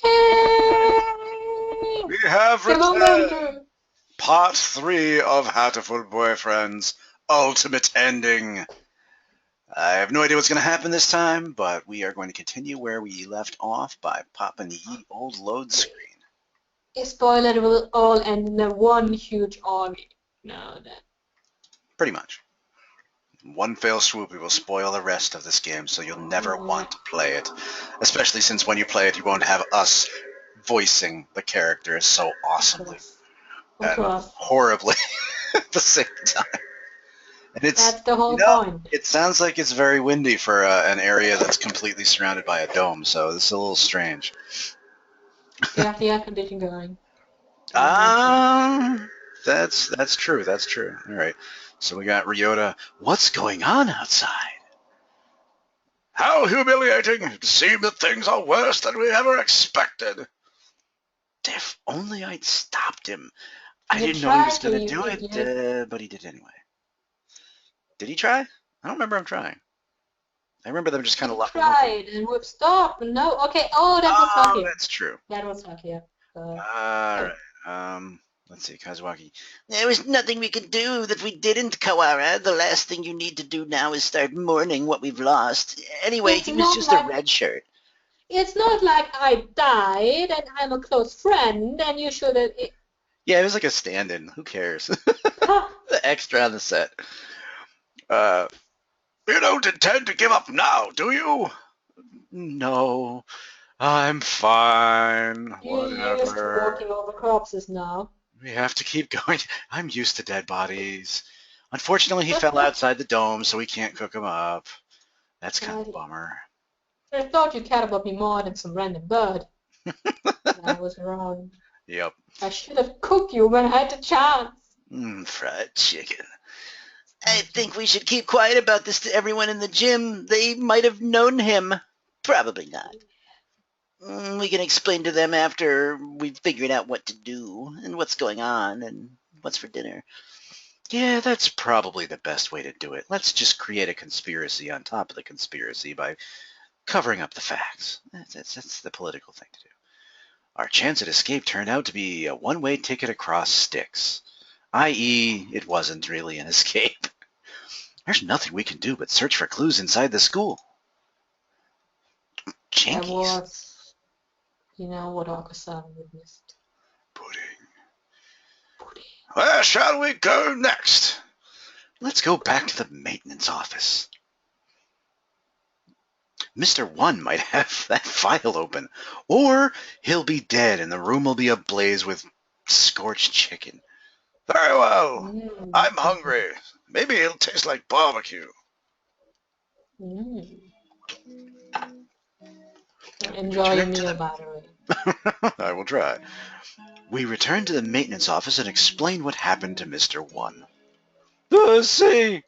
Yay! We have The returned! momentum! Part 3 of Hatoful Boyfriend's ultimate ending. I have no idea what's going to happen this time, but we are going to continue where we left off by popping the old load screen. Spoiler, it will all end in one huge army. No, that. Pretty much. One fell swoop, we will spoil the rest of this game, so you'll never want to play it. Especially since when you play it, you won't have us voicing the characters so awesomely Of and course. horribly at the same time. And That's the whole point. it sounds like it's very windy for an area that's completely surrounded by a dome, so this is a little strange. You have the air conditioning going. That's true. That's true. All right. So we got Ryota. What's going on outside? How humiliating! It seems that things are worse than we ever expected. If only I'd stopped him. I didn't know he was going to do it, but he did anyway. Did he try? I don't remember him trying. I remember them just kind of looking. Tried and would stop. No, okay. Oh, that was lucky. That's true. That was lucky. Yeah. All right. Let's see, Kazuaki. There was nothing we could do that we didn't, Kawara. The last thing you need to do now is start mourning what we've lost. Anyway, he was just a red shirt. It's not like I died and I'm a close friend and you should have... Yeah, it was like a stand-in. Who cares? The extra on the set. You don't intend to give up now, do you? No, I'm fine. You're used to walking over corpses now. We have to keep going. I'm used to dead bodies. Unfortunately, he fell outside the dome, so we can't cook him up. That's kind of a bummer. I thought you cared about me more than some random bird. I was wrong. Yep. I should have cooked you when I had the chance. Fried chicken. I think we should keep quiet about this to everyone in the gym. They might have known him. Probably not. We can explain to them after we've figured out what to do and what's going on and what's for dinner. Yeah, that's probably the best way to do it. Let's just create a conspiracy on top of the conspiracy by covering up the facts. That's the political thing to do. Our chance at escape turned out to be a one-way ticket across Styx, i.e., it wasn't really an escape. There's nothing we can do but search for clues inside the school. Jinkies. That was, you know, what August-san witnessed. Pudding. Where shall we go next? Let's go back to the maintenance office. Mr. One might have that file open, or he'll be dead and the room will be ablaze with scorched chicken. Very well. I'm hungry. Maybe it'll taste like barbecue. Enjoy your meal, by the way. I will try. We returned to the maintenance office and explained what happened to Mr. One. See,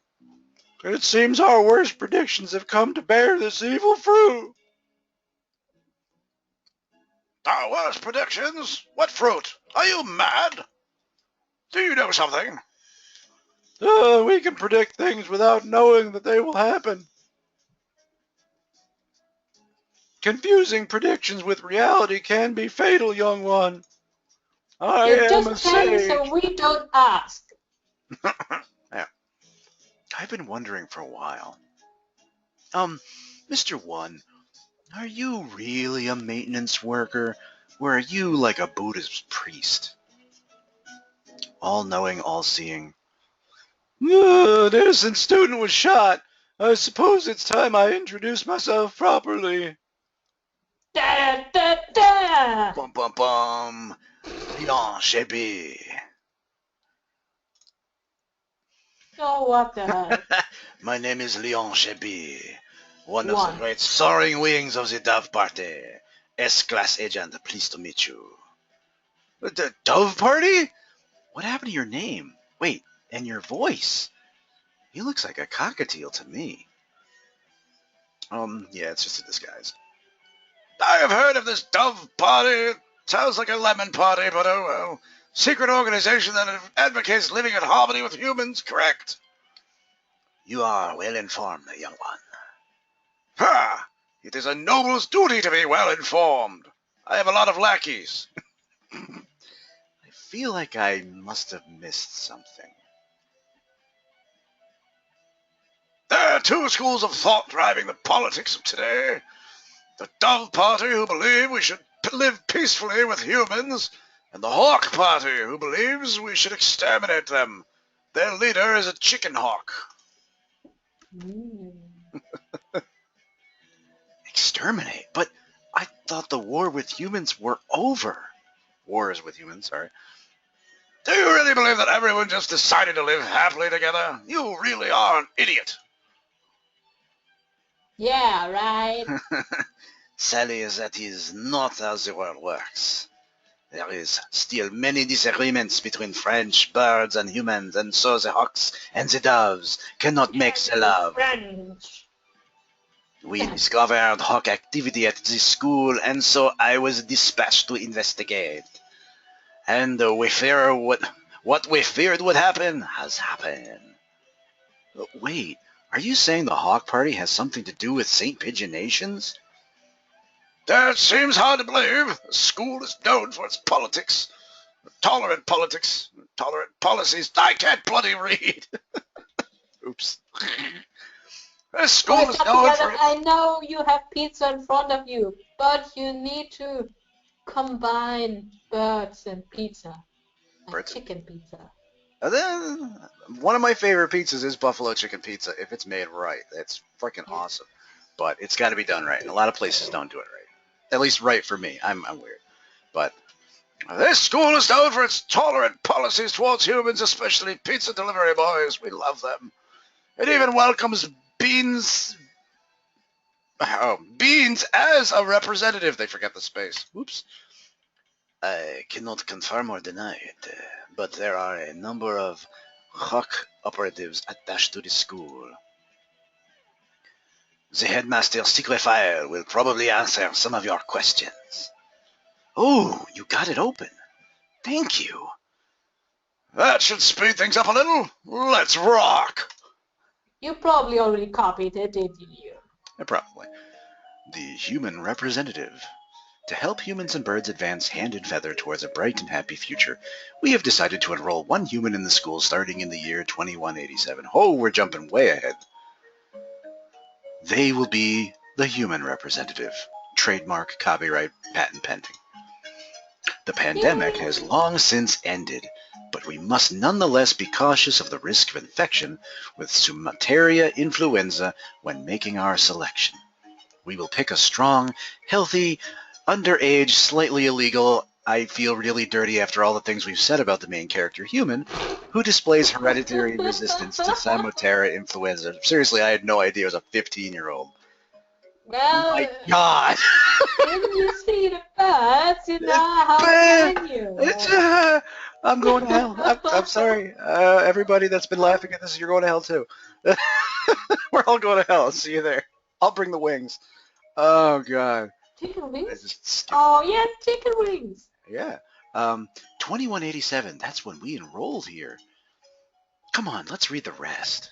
it seems our worst predictions have come to bear this evil fruit. Our worst predictions? What fruit? Are you mad? Do you know something? We can predict things without knowing that they will happen. Confusing predictions with reality can be fatal, young one. I am a sage. So we don't ask. Yeah. I've been wondering for a while. Mr. One, are you really a maintenance worker, or are you like a Buddhist priest? All-knowing, all-seeing. An innocent student was shot. I suppose it's time I introduce myself properly. Da, da, da. Bum bum bum. Leon Shebi. Oh, what the heck? My name is Leon Shebi, one of the great soaring wings of the Dove Party. S-Class agent, pleased to meet you. The Dove Party? What happened to your name? Wait, and your voice? He looks like a cockatiel to me. Yeah, it's just a disguise. I have heard of this Dove Party. Sounds like a lemon party, but oh well. Secret organization that advocates living in harmony with humans, correct? You are well informed, young one. Ha! It is a noble's duty to be well informed. I have a lot of lackeys. I feel like I must have missed something. There are two schools of thought driving the politics of today. The Dove Party, who believe we should live peacefully with humans, and the Hawk Party, who believes we should exterminate them. Their leader is a chicken hawk. Exterminate? But I thought the war with humans were over. Wars with humans, sorry. Do you really believe that everyone just decided to live happily together? You really are an idiot. Yeah, right. Sally, that is not how the world works. There is still many disagreements between French birds and humans, and so the hawks and the doves cannot make the love. French. We discovered hawk activity at the school, and so I was dispatched to investigate. And what we feared would happen has happened. Wait, are you saying the Hawk Party has something to do with St. Pigeon Nations? That seems hard to believe. The school is known for its politics. Tolerant policies. I can't bloody read. Oops. This school is known for... I know you have pizza in front of you, but you need to combine birds and pizza. Like chicken pizza. One of my favorite pizzas is buffalo chicken pizza if it's made right. That's freaking awesome. But it's got to be done right. And a lot of places don't do it right. At least right for me. I'm weird. But this school is known for its tolerant policies towards humans, especially pizza delivery boys. We love them. It even welcomes beans as a representative. They forget the space. Oops. I cannot confirm or deny it, but there are a number of Hawk operatives attached to the school. The headmaster's secret file will probably answer some of your questions. Oh, you got it open. Thank you. That should speed things up a little. Let's rock. You probably already copied it, didn't you? Probably. The human representative. To help humans and birds advance hand in feather towards a bright and happy future, we have decided to enroll one human in the school starting in the year 2187. Oh, we're jumping way ahead. They will be the human representative. Trademark, copyright, patent pending. The pandemic has long since ended, but we must nonetheless be cautious of the risk of infection with Sumateria influenza when making our selection. We will pick a strong, healthy, underage, slightly illegal, I feel really dirty after all the things we've said about the main character human, who displays hereditary resistance to Sumateria influenza. Seriously, I had no idea it was a 15-year-old. Well, oh my God. When you see the birds, you know how can you? I'm going to hell. I'm sorry. Everybody that's been laughing at this, you're going to hell too. We're all going to hell. I'll see you there. I'll bring the wings. Oh, God. Chicken wings? Oh, yes, chicken wings. Yeah. 2187, that's when we enrolled here. Come on, let's read the rest.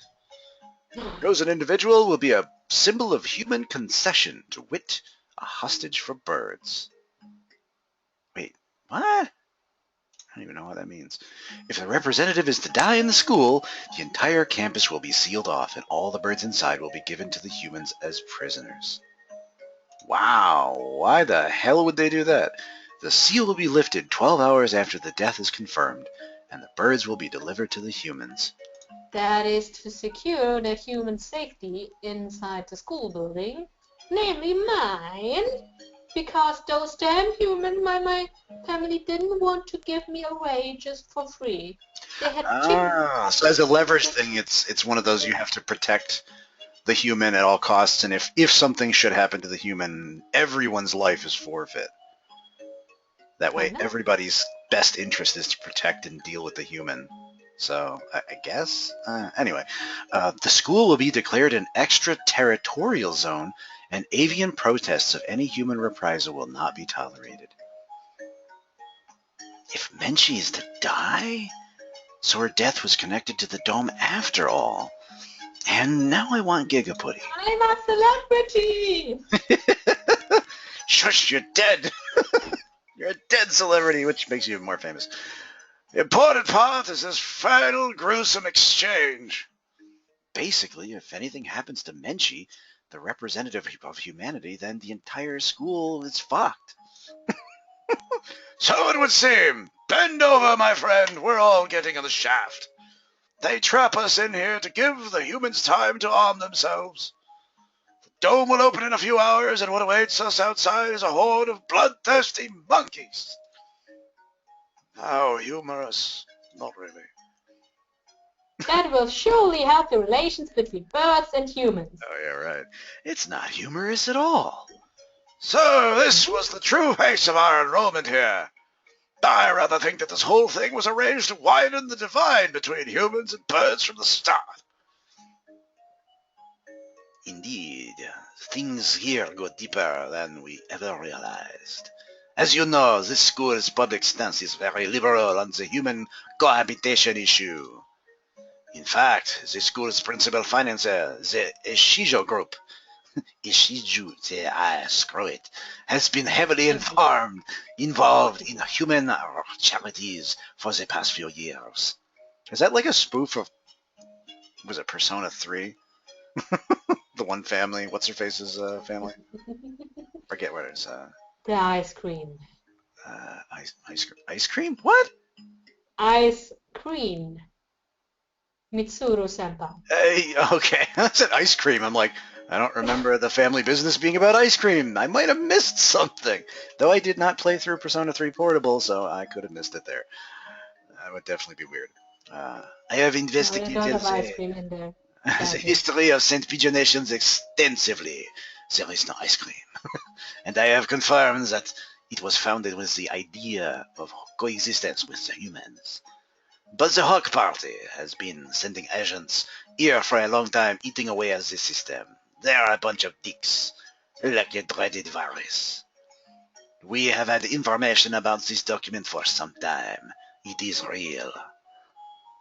Chosen individual will be a symbol of human concession, to wit, a hostage for birds. Wait, what? I don't even know what that means. If the representative is to die in the school, the entire campus will be sealed off, and all the birds inside will be given to the humans as prisoners. Wow, why the hell would they do that? The seal will be lifted 12 hours after the death is confirmed, and the birds will be delivered to the humans. That is to secure the human safety inside the school building, namely mine, because those damn humans, my family didn't want to give me away just for free. They had so as a leverage thing, it's one of those you have to protect the human at all costs, and if something should happen to the human, everyone's life is forfeit. That way, everybody's best interest is to protect and deal with the human. So, I guess? Anyway, the school will be declared an extraterritorial zone, and avian protests of any human reprisal will not be tolerated. If Menchie is to die? So her death was connected to the dome after all. And now I want Gigaputty. I'm a celebrity! Shush, you're dead! You're a dead celebrity, which makes you even more famous. The important part is this final gruesome exchange. Basically, if anything happens to Menchie, the representative of humanity, then the entire school is fucked. So it would seem. Bend over, my friend. We're all getting in the shaft. They trap us in here to give the humans time to arm themselves. The dome will open in a few hours, and what awaits us outside is a horde of bloodthirsty monkeys. How humorous. Not really. That will surely help the relations between birds and humans. Oh, yeah, right. It's not humorous at all. So, this was the true face of our enrollment here. I rather think that this whole thing was arranged to widen the divide between humans and birds from the start. Indeed, things here go deeper than we ever realized. As you know, this school's public stance is very liberal on the human cohabitation issue. In fact, the school's principal financier, the Ishijo Group, screw it, has been heavily involved in human charities for the past few years. Is that like a spoof of, was it Persona 3? The one family, what's her face's family? Forget what it is. The ice cream. Ice cream? What? Ice cream. Mitsuru senpai. Hey, okay. I said ice cream. I'm like, I don't remember the family business being about ice cream. I might have missed something. Though I did not play through Persona 3 Portable, so I could have missed it there. That would definitely be weird. I have investigated the history of St. Pigeonations extensively. There is no ice cream. And I have confirmed that it was founded with the idea of coexistence with the humans. But the Hawk Party has been sending agents here for a long time, eating away at the system. They're a bunch of dicks, like a dreaded virus. We have had information about this document for some time. It is real.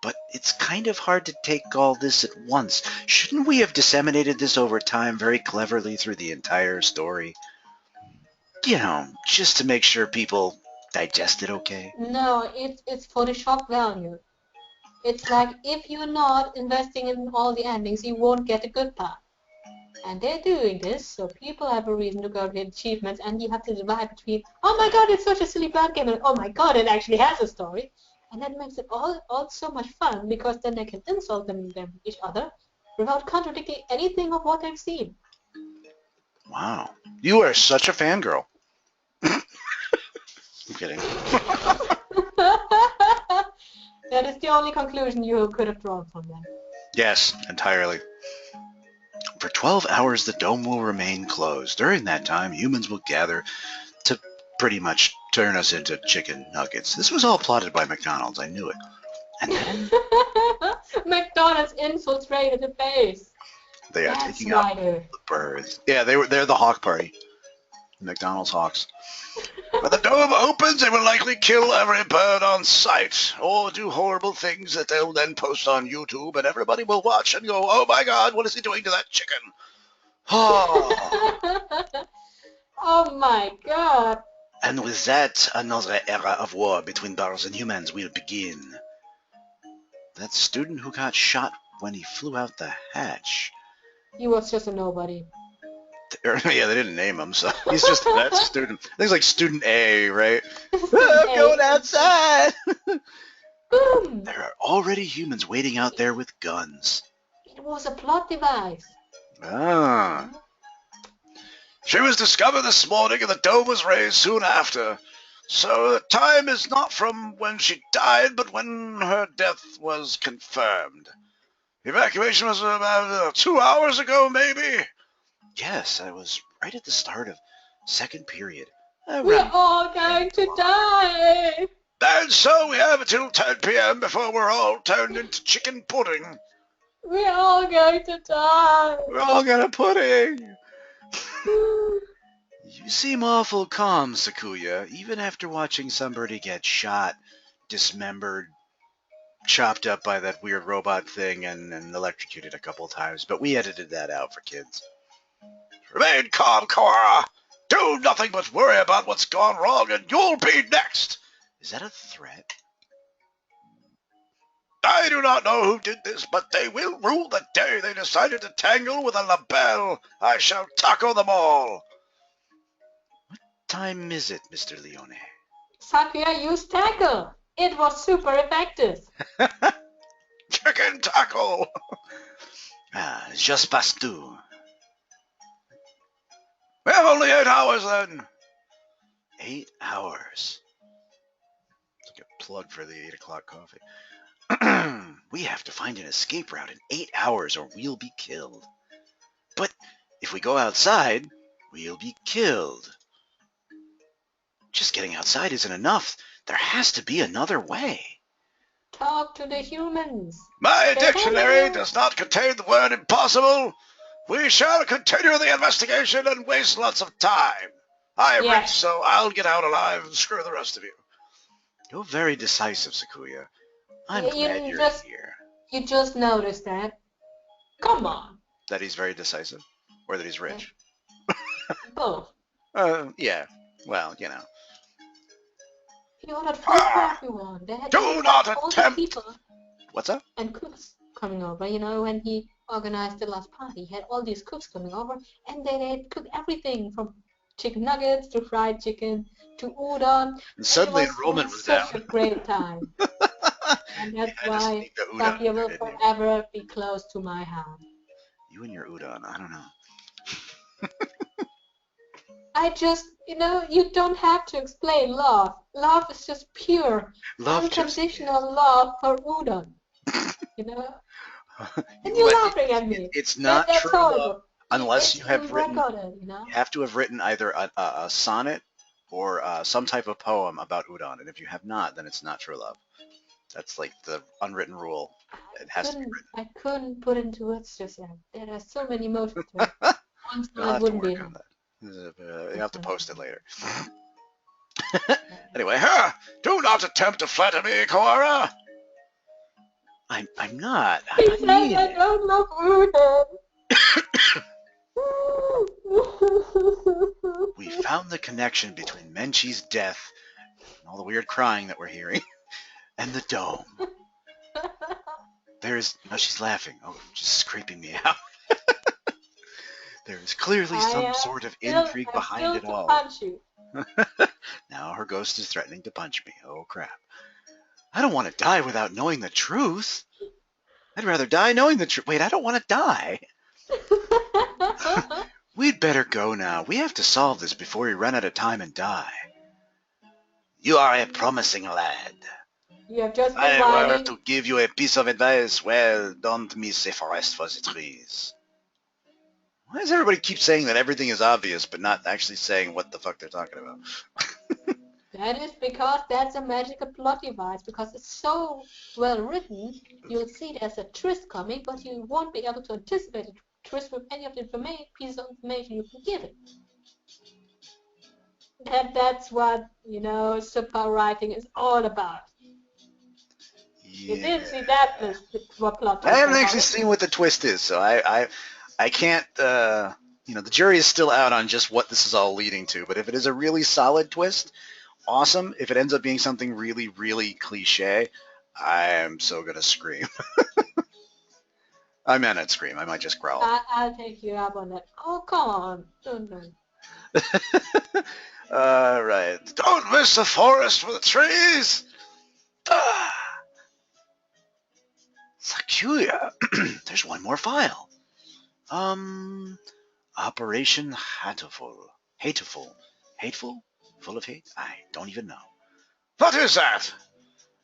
But it's kind of hard to take all this at once. Shouldn't we have disseminated this over time very cleverly through the entire story? You know, just to make sure people digest it okay? No, it's for the shock value. It's like if you're not investing in all the endings, you won't get a good part. And they're doing this, so people have a reason to go to achievements, and you have to divide between, oh my god, it's such a silly bad game, and oh my god, it actually has a story. And that makes it all so much fun, because then they can insult each other without contradicting anything of what they've seen. Wow. You are such a fangirl. I'm kidding. That is the only conclusion you could have drawn from that. Yes, entirely. For 12 hours, the dome will remain closed. During that time, humans will gather to pretty much turn us into chicken nuggets. This was all plotted by McDonald's. I knew it. And then McDonald's infiltrated the base. They are taking out the birds. Yeah, they're the Hawk Party. McDonald's Hawks. When the dome opens, they will likely kill every bird on sight, or do horrible things that they'll then post on YouTube, and everybody will watch and go, oh my god, what is he doing to that chicken? Oh. Oh my god. And with that, another era of war between birds and humans will begin. That student who got shot when he flew out the hatch. He was just a nobody. Yeah, they didn't name him, so he's just that student. I think it's like student A, right? I'm going outside! Boom! There are already humans waiting out there with guns. It was a plot device. Ah. She was discovered this morning and the dome was raised soon after. So the time is not from when she died, but when her death was confirmed. The evacuation was about 2 hours ago, maybe? Yes, I was right at the start of second period. We're all going to die! And so we have until 10 p.m. before we're all turned into chicken pudding. We're all going to die! We're all gonna pudding! You seem awful calm, Sakuya, even after watching somebody get shot, dismembered, chopped up by that weird robot thing, and electrocuted a couple times. But we edited that out for kids. Remain calm, Cora! do nothing but worry about what's gone wrong, and you'll be next. Is that a threat? I do not know who did this, but they will rue the day they decided to tangle with a labelle. I shall tackle them all. What time is it, Mr. Leone? Sakuya used tackle. It was super effective. Chicken tackle. Just past 2. We have only 8 hours then. 8 hours. It's like a plug for the 8 o'clock coffee. We have to find an escape route in 8 hours or we'll be killed. But if we go outside, we'll be killed. Just getting outside isn't enough. There has to be another way. Talk to the humans. My dictionary does not contain the word impossible. We shall continue the investigation and waste lots of time. I am rich, so I'll get out alive and screw the rest of you. You're very decisive, Sakuya. I'm glad you're here. You just noticed that. Come on. That he's very decisive? Or that he's rich? Both. Yeah. Well, you know. He ordered food for everyone. Do not attempt! What's up? And cooks coming over. You know, when he organized the last party, he had all these cooks coming over, and they'd cook everything from chicken nuggets to fried chicken to udon. And suddenly enrollment was down. Such a great time. And that's why Sakuya will forever be close to my heart. You and your udon, I don't know. I just, you don't have to explain love. Love is just pure, unconditional love for udon. And you're laughing at me. It's not true love unless you have written. You have to have written either a sonnet or some type of poem about udon, and if you have not, then it's not true love. That's like the unwritten rule. It has to be written. I couldn't put into words just yet. There are so many emotions to it. I wouldn't be. You have to post it later. Anyway, do not attempt to flatter me, Koara. I'm not. He said I don't love udon. We found the connection between Menchie's death and all the weird crying that we're hearing and the dome. Now she's laughing. Oh, just creeping me out. There is clearly some sort of intrigue behind it all. Punch you. Now her ghost is threatening to punch me. Oh, crap. I don't want to die without knowing the truth. I'd rather die knowing the truth. Wait, I don't want to die. We'd better go now. We have to solve this before we run out of time and die. You are a promising lad. You have just been I were to give you a piece of advice. Well, don't miss a forest for the trees. Why does everybody keep saying that everything is obvious, but not actually saying what the fuck they're talking about? That is because that's a magical plot device. Because it's so well written, you'll see there's a twist coming, but you won't be able to anticipate the twist with any of the pieces of information you can give it. That's what, super writing is all about. Yeah. You didn't see that plot twist. I haven't actually seen what the twist is, so I can't, the jury is still out on just what this is all leading to, but if it is a really solid twist, awesome. If it ends up being something really, really cliche, I'm so going to scream. I meant I'd scream. I might just growl. I'll take you up on that. Oh, come on. Don't. All right. Don't miss the forest for the trees. Sakuya. There's one more file. Operation Hatoful. Hatoful? Hateful? Full of hate? I don't even know. What is that?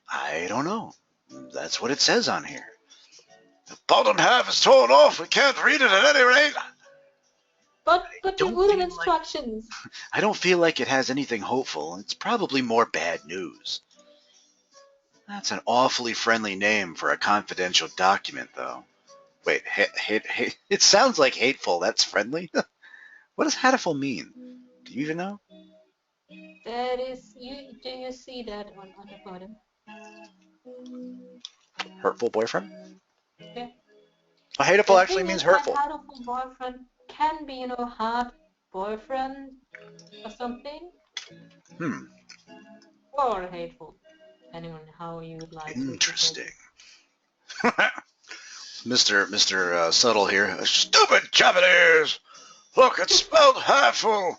I don't know. That's what it says on here. The bottom half is torn off. We can't read it at any rate. But you wouldn't instructions. I don't feel like it has anything hopeful. It's probably more bad news. That's an awfully friendly name for a confidential document, though. Wait, it sounds like hateful. That's friendly? What does hatoful mean? Do you even know? That is, do you see that on the bottom? Hurtful boyfriend? Yeah. Well, hateful actually means hurtful. Hatoful boyfriend can be, hard boyfriend or something? Hmm. Or hateful, depending on how you would like to take Interesting. it. Mr. Subtle here. Stupid Japanese! Look, it's spelled Hatoful.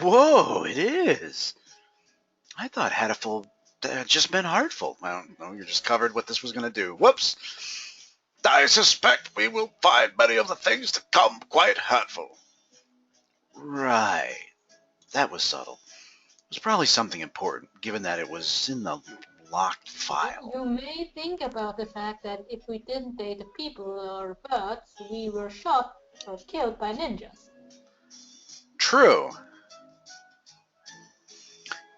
Whoa, it is. I thought Hatoful just meant heartful. I don't know. You're just covered what this was going to do. Whoops. I suspect we will find many of the things to come quite hurtful. Right. That was subtle. It was probably something important, given that it was in the locked file. You may think about the fact that if we didn't date the people or birds, we were shot or killed by ninjas. True.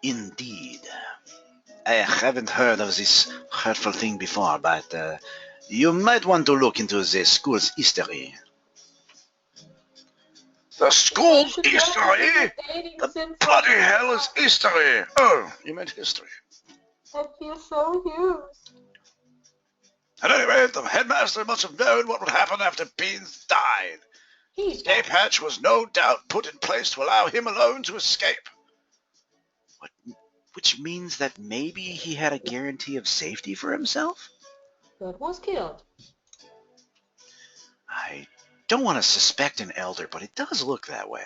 Indeed. I haven't heard of this hurtful thing before, but you might want to look into the school's history. The school's history? The bloody hell is history? Oh, you meant history. I feel so used. At any rate, the headmaster must have known what would happen after Beans died. The escape hatch was no doubt put in place to allow him alone to escape. Which means that maybe he had a guarantee of safety for himself? But was killed. I don't want to suspect an elder, but it does look that way.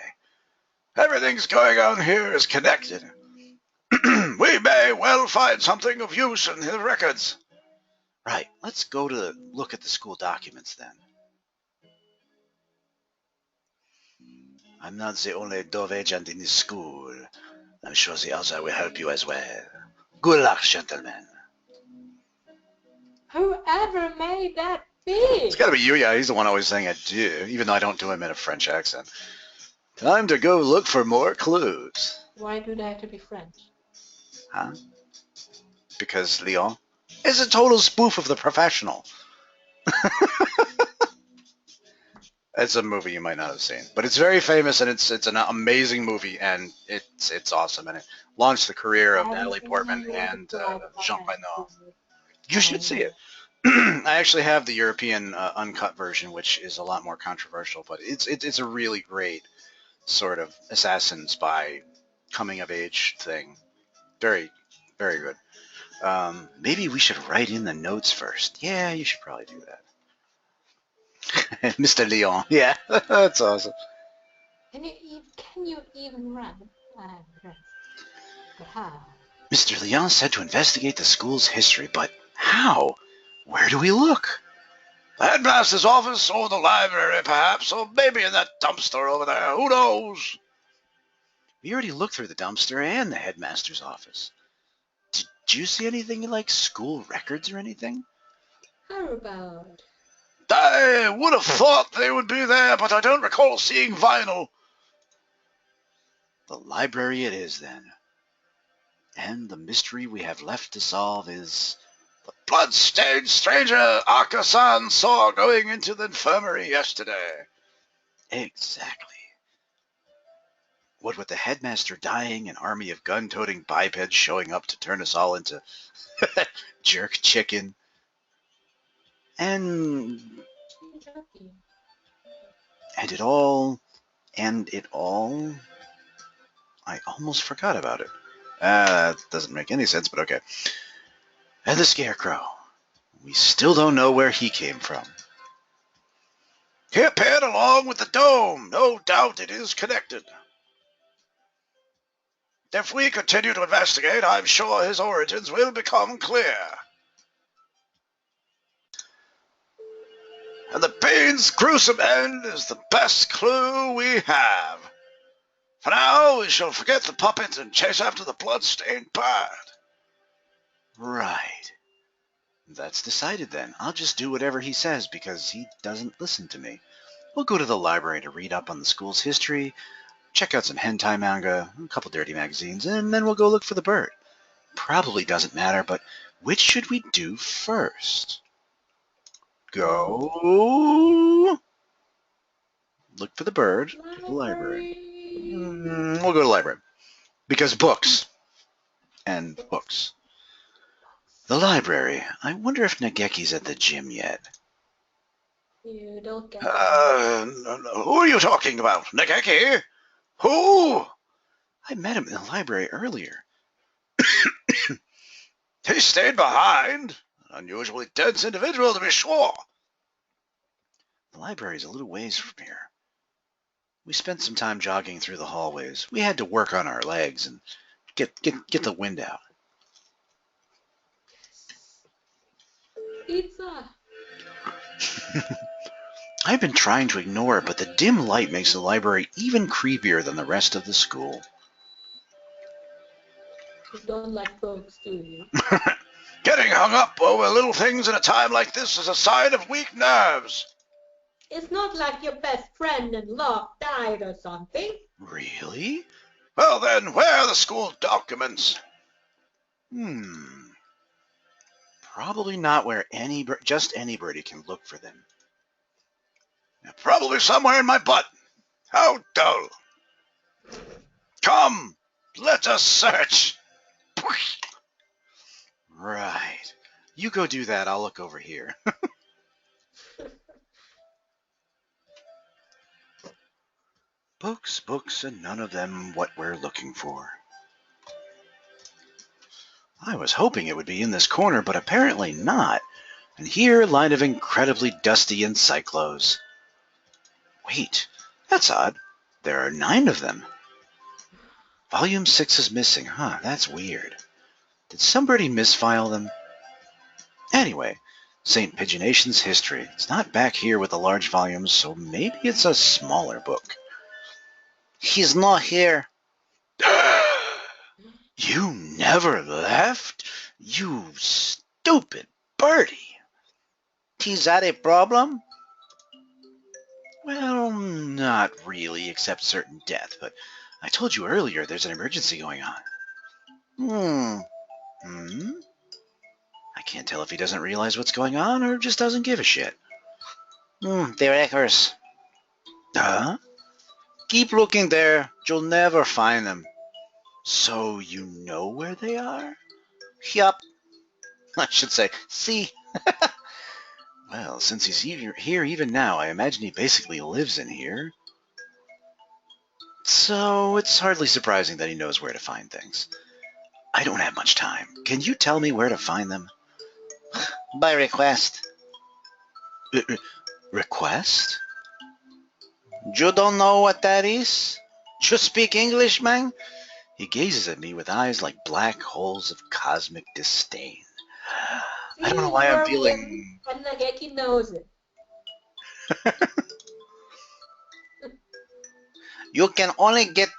Everything's going on here is connected. We may well find something of use in the records. Right, let's go to look at the school documents then. I'm not the only dove agent in this school. I'm sure the other will help you as well. Good luck, gentlemen. Whoever made that be? It's gotta be you, yeah. He's the one always saying I do, even though I don't do him in a French accent. Time to go look for more clues. Why do they have to be French? Huh? Because Leon is a total spoof of The Professional. It's a movie you might not have seen, but it's very famous and it's an amazing movie and it's awesome and it launched the career of Natalie Portman and Jean Reno. You should see it. I actually have the European uncut version, which is a lot more controversial, but it's a really great sort of assassin spy coming of age thing. Very, very good. Maybe we should write in the notes first. Yeah, you should probably do that. Mr. Leon. Yeah, that's awesome. Can you even run? I'm impressed. But how? Mr. Leon said to investigate the school's history, but how? Where do we look? The headmaster's office or the library, perhaps, or maybe in that dumpster over there. Who knows? We already looked through the dumpster and the headmaster's office. Did you see anything like school records or anything? How about? I would have thought they would be there, but I don't recall seeing vinyl. The library it is, then. And the mystery we have left to solve is the blood-stained stranger Aka-san saw going into the infirmary yesterday. Exactly. What with the headmaster dying, an army of gun-toting bipeds showing up to turn us all into jerk chicken, and it all, I almost forgot about it. That doesn't make any sense, but okay. And the scarecrow. We still don't know where he came from. He appeared along with the dome. No doubt it is connected. If we continue to investigate, I'm sure his origins will become clear. And the Bane's gruesome end is the best clue we have. For now, we shall forget the puppet and chase after the blood-stained bird. Right. That's decided then. I'll just do whatever he says because he doesn't listen to me. We'll go to the library to read up on the school's history, check out some hentai manga, a couple dirty magazines, and then we'll go look for the bird. Probably doesn't matter, but which should we do first? Go look for the bird to the library. We'll go to the library. Because books. And books. The library. I wonder if Nageki's at the gym yet. You don't get it. Who are you talking about? Nageki? Who? I met him in the library earlier. He stayed behind. An unusually dense individual, to be sure. The library's a little ways from here. We spent some time jogging through the hallways. We had to work on our legs and get the wind out. Pizza. I've been trying to ignore it, but the dim light makes the library even creepier than the rest of the school. You don't like bugs, do you? Getting hung up over little things at a time like this is a sign of weak nerves. It's not like your best friend in love died or something. Really? Well then, where are the school documents? Probably not where just anybody can look for them. Probably somewhere in my butt. How dull. Come, let us search. Right. You go do that, I'll look over here. Books, and none of them what we're looking for. I was hoping it would be in this corner, but apparently not. And here, a line of incredibly dusty encyclos. Wait, that's odd. There are 9 of them. Volume 6 is missing, huh? That's weird. Did somebody misfile them? Anyway, St. Pigeonation's history. It's not back here with the large volumes, so maybe it's a smaller book. He's not here. You never left? You stupid birdie. Is that a problem? Well, not really, except certain death, but I told you earlier there's an emergency going on. I can't tell if he doesn't realize what's going on or just doesn't give a shit. They're echoes. Huh? Keep looking there. You'll never find them. So you know where they are? Yup. I should say, see. Well, since he's here even now, I imagine he basically lives in here. So it's hardly surprising that he knows where to find things. I don't have much time. Can you tell me where to find them? By request. Request? You don't know what that is? You speak English, man? He gazes at me with eyes like black holes of cosmic disdain. I don't know why I'm feeling... And Nageki knows it. You can only get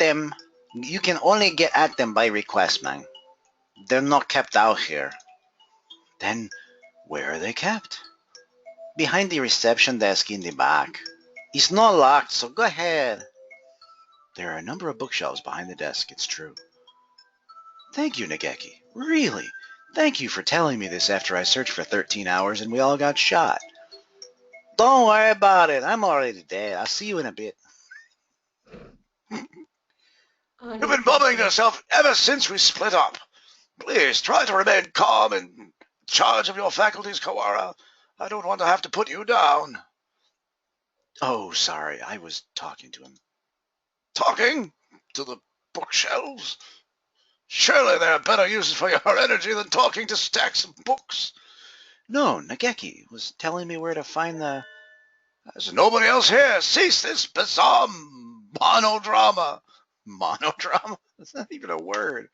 at them by request, man. They're not kept out here. Then, where are they kept? Behind the reception desk in the back. It's not locked, so go ahead. There are a number of bookshelves behind the desk, it's true. Thank you, Nageki. Really. Thank you for telling me this after I searched for 13 hours and we all got shot. Don't worry about it. I'm already dead. I'll see you in a bit. You've been bumming yourself ever since we split up. Please, try to remain calm and in charge of your faculties, Kawara. I don't want to have to put you down. Oh, sorry. I was talking to him. Talking? To the bookshelves? Surely there are better uses for your energy than talking to stacks of books. No, Nageki was telling me where to find the... There's nobody else here. Cease this bizarre monodrama. Monodrama? That's not even a word.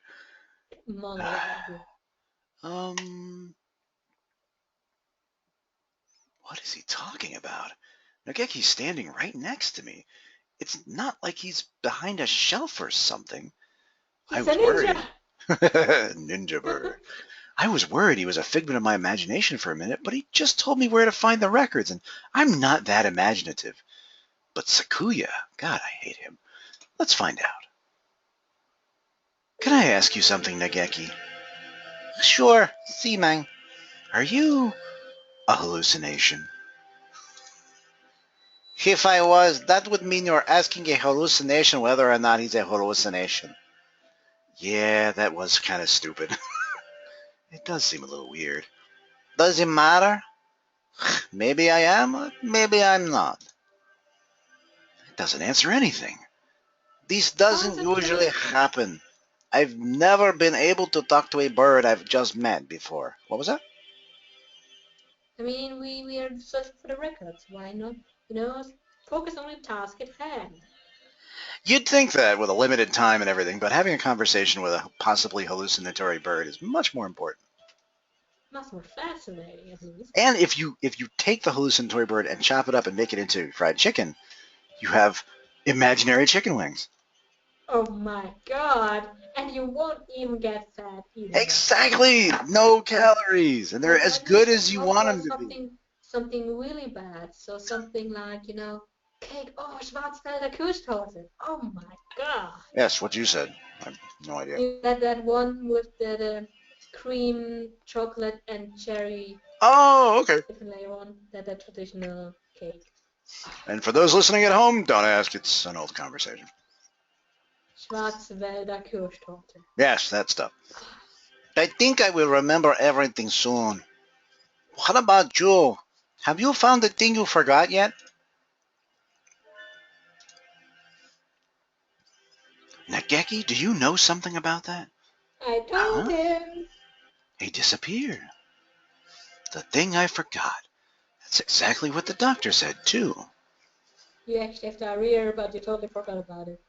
Monodrama. What is he talking about? Nageki's standing right next to me. It's not like he's behind a shelf or something. He's a ninja. Ninja bird. I was worried he was a figment of my imagination for a minute, but he just told me where to find the records, and I'm not that imaginative. But Sakuya, God, I hate him. Let's find out. Can I ask you something, Nageki? Sure, see, man. Are you a hallucination? If I was, that would mean you're asking a hallucination whether or not he's a hallucination. Yeah, that was kind of stupid. It does seem a little weird. Does it matter? Maybe I am, maybe I'm not. It doesn't answer anything. This How is doesn't it usually true? happen. I've never been able to talk to a bird I've just met before. What was that? I mean, we are searching for the records. Why not, focus on the task at hand? You'd think that with a limited time and everything, but having a conversation with a possibly hallucinatory bird is much more important. Much more fascinating, at least. And if you take the hallucinatory bird and chop it up and make it into fried chicken, you have imaginary chicken wings. Oh my god! And you won't even get fat eating them. Exactly. No calories, and they're as What if good as you what want them was to be. something really bad? So something like, cake. Oh, Schwarzwälder Kirschtorte. Oh my god! Yes, what you said. I have no idea. That one with the cream, chocolate, and cherry Oh, okay. different layer on that traditional cake. And for those listening at home, don't ask. It's an old conversation. Schwarzwälder Kirschtorte. Yes, that stuff. I think I will remember everything soon. What about you? Have you found the thing you forgot yet? Nageki, do you know something about that? I told Huh? him. He disappeared. The thing I forgot. That's exactly what the doctor said, too. You actually have diarrhea, but you totally forgot about it.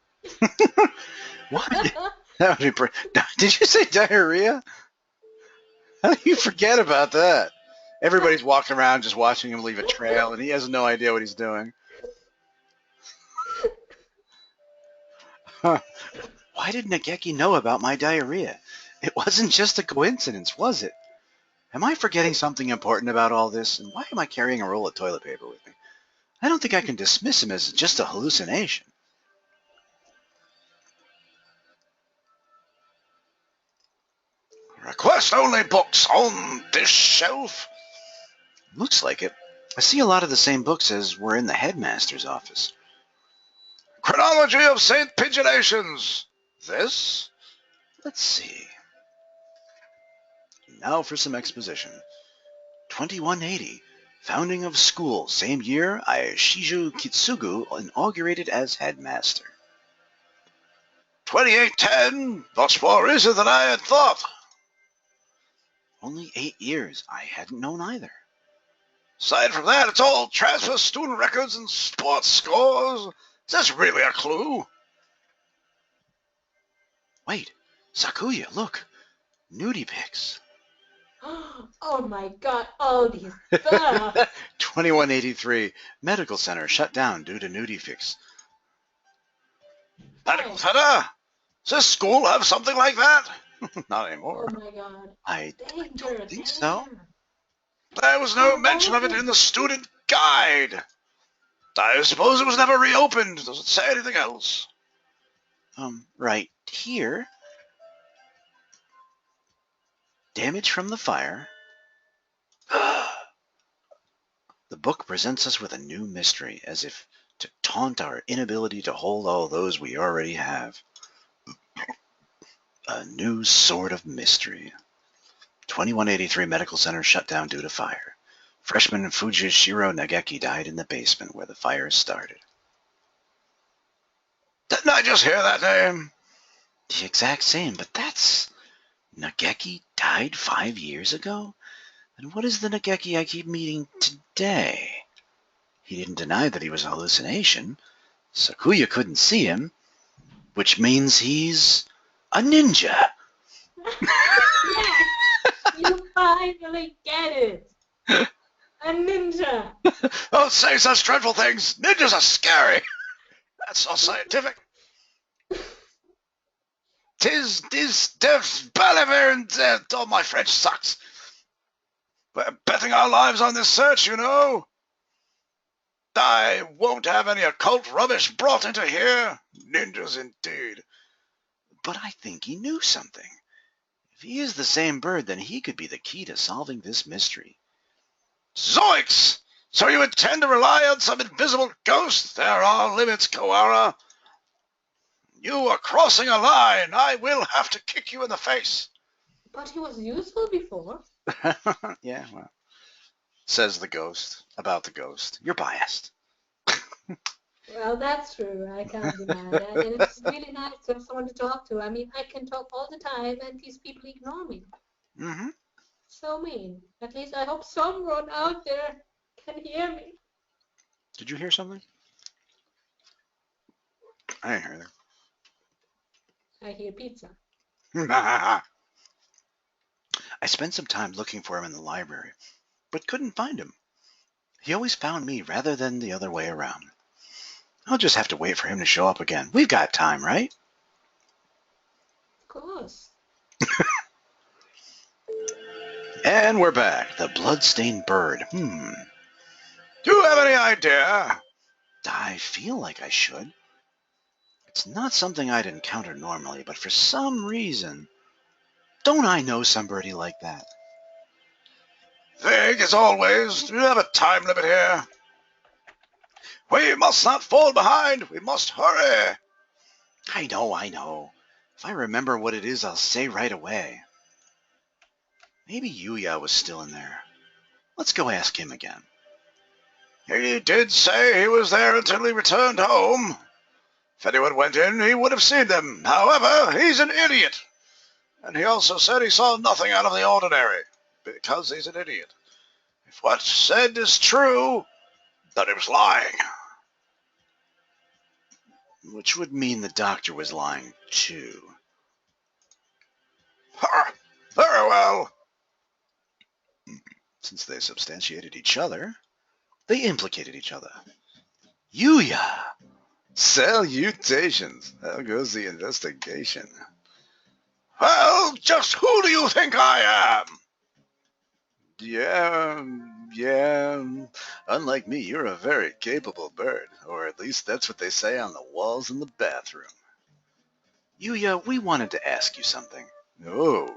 What? That would be Did you say diarrhea? How do you forget about that? Everybody's walking around just watching him leave a trail, and he has no idea what he's doing. Huh. Why did Nageki know about my diarrhea? It wasn't just a coincidence, was it? Am I forgetting something important about all this? And why am I carrying a roll of toilet paper with me? I don't think I can dismiss him as just a hallucination. Request only books on this shelf. Looks like it. I see a lot of the same books as were in the headmaster's office. Chronology of St. Pidgeonations. This? Let's see. Now for some exposition. 2180. Founding of school. Same year, Aishiju Kitsugu inaugurated as headmaster. 2810. That's more recent than I had thought. Only 8 years. I hadn't known either. Aside from that, it's all transfer student records and sports scores. Is this really a clue? Wait, Sakuya, look. Nudie pics. Oh my god, all these stuff. 2183. Medical center shut down due to nudie pics. Medical Why? center? Does this school have something like that? Not Oh anymore. my god. I Danger, don't think so. danger. There was no mention of it in the student guide. I suppose it was never reopened. Does it say anything else? Right here. Damage from the fire. The book presents us with a new mystery, as if to taunt our inability to hold all those we already have. A new sort of mystery. 2183 Medical Center shut down due to fire. Freshman Fujishiro Nageki died in the basement where the fire started. Didn't I just hear that name? The exact same, but that's... Nageki died 5 years ago? And what is the Nageki I keep meeting today? He didn't deny that he was a hallucination. Sakuya couldn't see him, which means he's a ninja. Yes, you finally get it. A ninja. Don't say such dreadful things. Ninjas are scary. That's so scientific. Tis death, Bolivar, and death. Oh, my French sucks. We're betting our lives on this search, you know. I won't have any occult rubbish brought into here. Ninjas indeed. But I think he knew something. If he is the same bird, then he could be the key to solving this mystery. Zoinks! So you intend to rely on some invisible ghost? There are limits, Koara. You are crossing a line. I will have to kick you in the face. But he was useful before. Yeah, well. says the ghost about the ghost. You're biased. Well, that's true. I can't deny that. And it's really nice to have someone to talk to. I mean, I can talk all the time, and these people ignore me. Mm-hmm. So mean. At least I hope someone out there can hear me. Did you hear something? I didn't hear I hear pizza. that. I spent some time looking for him in the library, but couldn't find him. He always found me rather than the other way around. I'll just have to wait for him to show up again. We've got time, right? Of course. And we're back. The bloodstained bird. Do you have any idea? I feel like I should. It's not something I'd encounter normally, but for some reason, don't I know somebody like that? Think, as always, do you have a time limit here? We must not fall behind. We must hurry. I know. If I remember what it is, I'll say right away. Maybe Yuya was still in there. Let's go ask him again. He did say he was there until he returned home. If anyone went in, he would have seen them. However, he's an idiot. And he also said he saw nothing out of the ordinary, because he's an idiot. If what's said is true, then he was lying. Which would mean the doctor was lying, too. Very well. Since they substantiated each other, they implicated each other. Yuya! Salutations. How goes the investigation? Well, just who do you think I am? Yeah. Unlike me, you're a very capable bird. Or at least that's what they say on the walls in the bathroom. Yuya, we wanted to ask you something. Oh,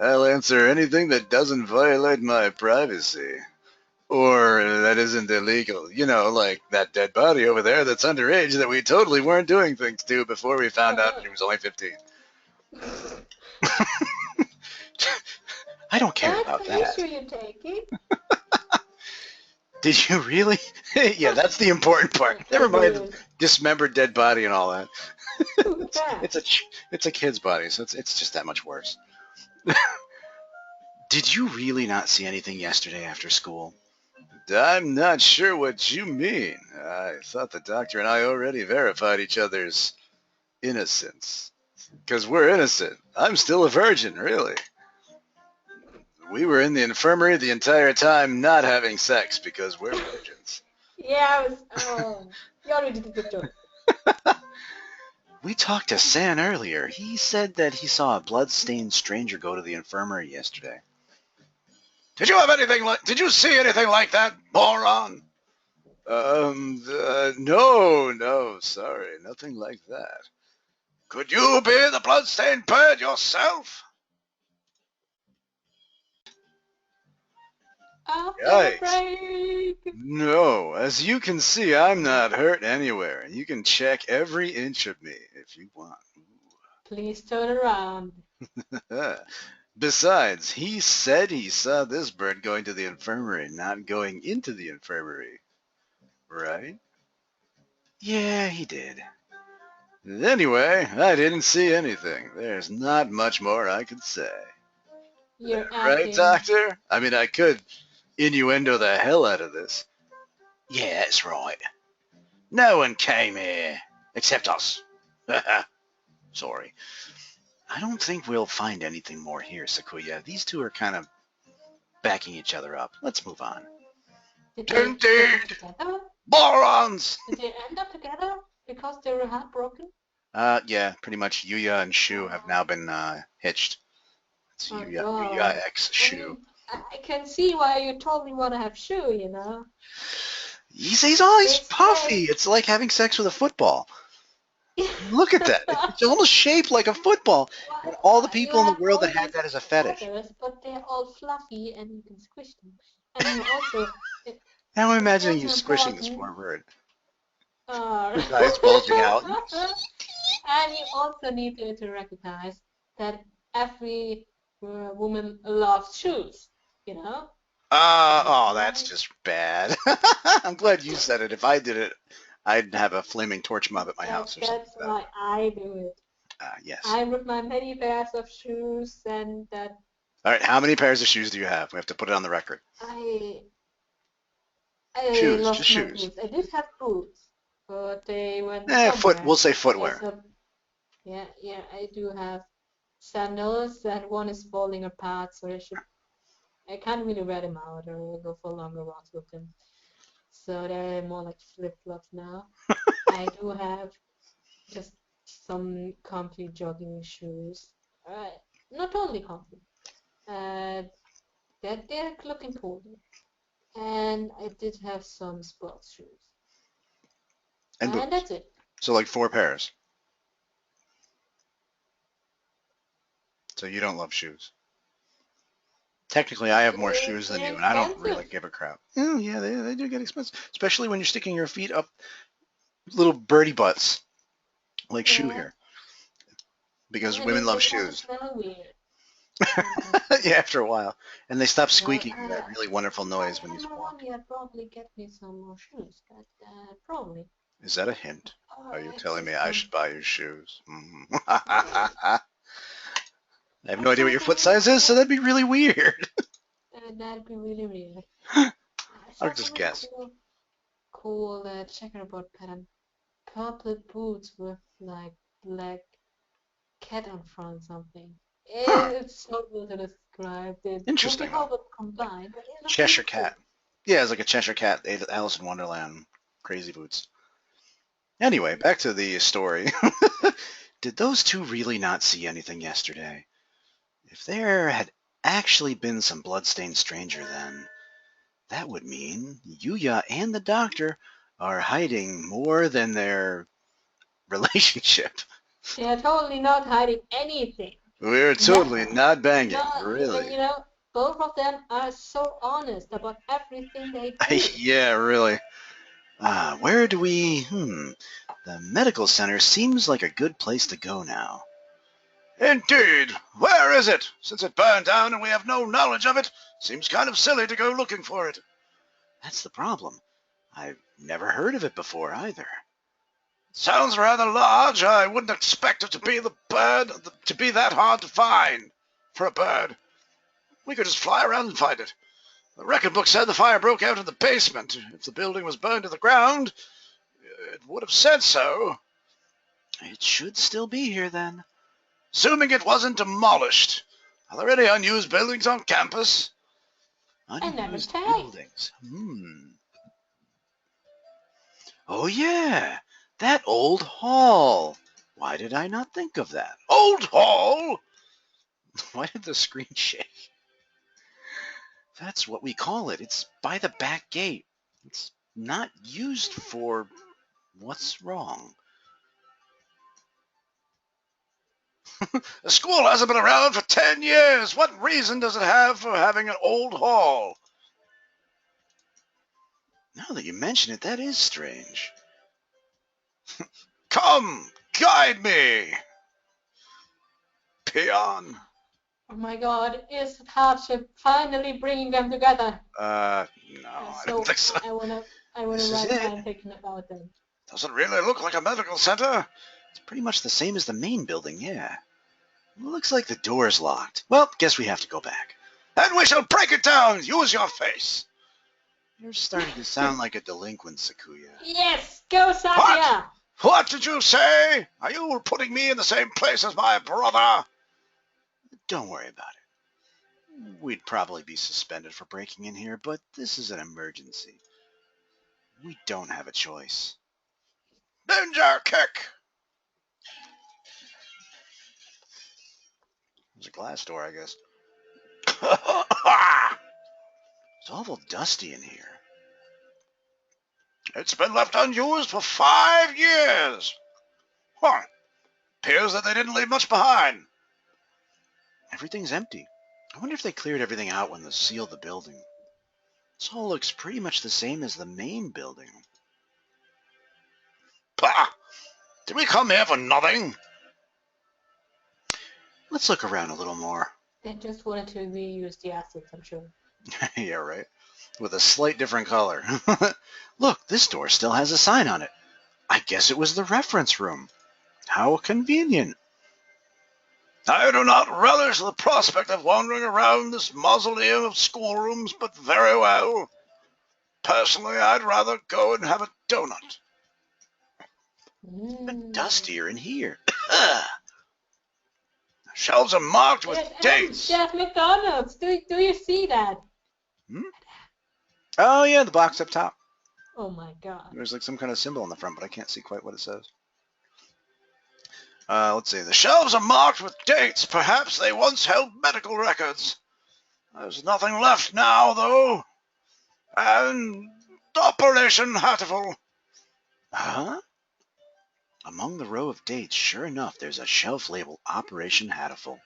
I'll answer anything that doesn't violate my privacy. Or that isn't illegal. You know, like that dead body over there that's underage that we totally weren't doing things to before we found out he was only 15. I don't care about that. That's the issue you're taking. Did you really? Yeah, that's the important part. Never mind the dismembered dead body and all that. It's a kid's body, so it's just that much worse. Did you really not see anything yesterday after school? I'm not sure what you mean. I thought the doctor and I already verified each other's innocence. Because we're innocent. I'm still a virgin, really. We were in the infirmary the entire time not having sex because we're virgins. Yeah, you already did the joke. We talked to San earlier. He said that he saw a blood-stained stranger go to the infirmary yesterday. Did you see anything like that, moron? No, sorry, nothing like that. Could you be the blood-stained bird yourself? After break. No, as you can see, I'm not hurt anywhere, and you can check every inch of me if you want. Please turn around. Besides, he said he saw this bird going to the infirmary, not going into the infirmary. Right? Yeah, he did. Anyway, I didn't see anything. There's not much more I could say. You're right, acting. Doctor? I mean, I could innuendo the hell out of this. Yeah, that's right. No one came here, except us. Sorry. I don't think we'll find anything more here, Sakuya. These two are kind of backing each other up. Let's move on. Did they end up together? Morons! Did they end up together because they were heartbroken? Yeah, pretty much Yuya and Shu have now been hitched. It's Yuya X Shu. I can see why you totally want to have Shu, you know. He's always puffy. It's like having sex with a football. Look at that. It's almost shaped like a football. And all the people in the world that had that as a fetish. But they're all fluffy and you can squish them. And you also... Now I'm imagining you squishing this poor bird. His eyes bulging out. And you also need to recognize that every woman loves shoes, you know? Oh, that's just bad. I'm glad you said it. If I did it, I'd have a flaming torch mob at my house or something. That's why I do it. Yes. I with my many pairs of shoes and that All right, how many pairs of shoes do you have? We have to put it on the record. I Shoes, lost just my shoes. boots. I did have boots, but they went We'll say somewhere. footwear. There's a- yeah, I do have sandals, and one is falling apart, so I can't really wear them out or go for longer walks with them. So they're more like flip-flops now. I do have just some comfy jogging shoes. Not only comfy. They're looking cool. And I did have some sports shoes. And boots. And that's it. So like 4 pairs. So you don't love shoes. Technically, I have more shoes than you, and I don't really give a crap. Oh, yeah, they do get expensive. Especially when you're sticking your feet up little birdie butts, like shoe hair. Because women love shoes. Weird. Yeah, after a while. And they stop squeaking that really wonderful noise when you walk. I'd probably get me some more shoes. Probably. Is that a hint? Are you telling me I should buy you shoes? I have no idea what your foot size is, so that'd be really weird. That'd be really weird. I'll just guess. Cool checkerboard pattern. Purple boots with like black cat on front something. It's so good to describe. Interesting. How it combined. Cheshire Cat. Yeah, it's like a Cheshire Cat. Alice in Wonderland. Crazy boots. Anyway, back to the story. Did those two really not see anything yesterday? If there had actually been some bloodstained stranger then, that would mean Yuya and the doctor are hiding more than their relationship. They are totally not hiding anything. We're totally not banging, really. You know, both of them are so honest about everything they do. Yeah, really. Where do we... The medical center seems like a good place to go now. Indeed. Where is it? Since it burned down and we have no knowledge of it, seems kind of silly to go looking for it. That's the problem. I've never heard of it before either. Sounds rather large. I wouldn't expect it to be to be that hard to find for a bird. We could just fly around and find it. The record book said the fire broke out in the basement. If the building was burned to the ground, it would have said so. It should still be here then. Assuming it wasn't demolished. Are there any unused buildings on campus? Unused buildings. Oh yeah, that old hall. Why did I not think of that? Old hall? Why did the screen shake? That's what we call it. It's by the back gate. It's not used for... What's wrong? The school hasn't been around for 10 years. What reason does it have for having an old hall? Now that you mention it, that is strange. Come, guide me. Peon. Oh my god, is hardship finally bringing them together? No, I don't think so. I wanna write a fanfiction about them. Doesn't really look like a medical center. It's pretty much the same as the main building, yeah. Looks like the door's locked. Well, guess we have to go back. And we shall break it down! Use your face! You're starting to sound like a delinquent, Sakuya. Yes! Go, Satya! What did you say? Are you putting me in the same place as my brother? Don't worry about it. We'd probably be suspended for breaking in here, but this is an emergency. We don't have a choice. Ninja kick! There's a glass door, I guess. It's awful dusty in here. It's been left unused for 5 years. Appears that they didn't leave much behind. Everything's empty. I wonder if they cleared everything out when they sealed the building. This all looks pretty much the same as the main building. Bah! Did we come here for nothing? Let's look around a little more. They just wanted to reuse the assets, I'm sure. Yeah, right. With a slight different color. Look, this door still has a sign on it. I guess it was the reference room. How convenient. I do not relish the prospect of wandering around this mausoleum of schoolrooms, but very well. Personally, I'd rather go and have a donut. It's dustier in here. Shelves are marked with dates. There's McDonald's. Do you see that? Oh, yeah, the box up top. Oh my god. There's like some kind of symbol on the front, but I can't see quite what it says. Let's see. The shelves are marked with dates. Perhaps they once held medical records. There's nothing left now, though. And Operation Hatoful. Huh? Among the row of dates, sure enough, there's a shelf labeled Operation Hatoful.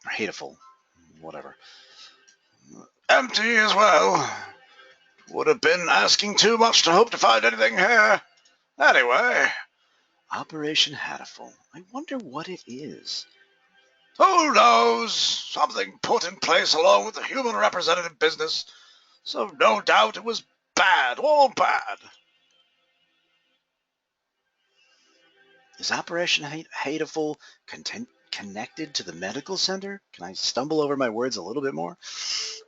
Or Hatoful. Whatever. Empty as well. Would have been asking too much to hope to find anything here. Anyway. Operation Hatoful. I wonder what it is. Who knows? Something put in place along with the human representative business. So no doubt it was bad, all bad. Is Operation Hatoful connected to the medical center? Can I stumble over my words a little bit more?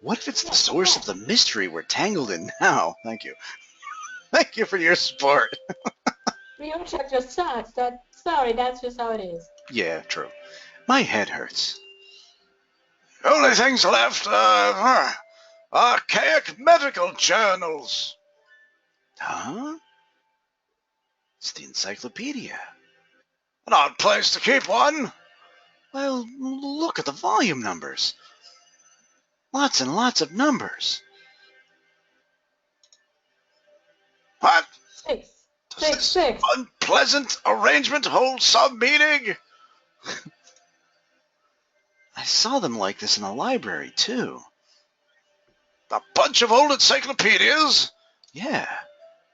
What if it's the source of the mystery we're tangled in now? Thank you. Thank you for your support. Your check just sucks. Sorry, that's just how it is. Yeah, true. My head hurts. The only things left are archaic medical journals. Huh? It's the encyclopedia. An odd place to keep one. Well, look at the volume numbers. Lots and lots of numbers. What? Six. Unpleasant arrangement hold some meaning? I saw them like this in the library, too. A bunch of old encyclopedias? Yeah.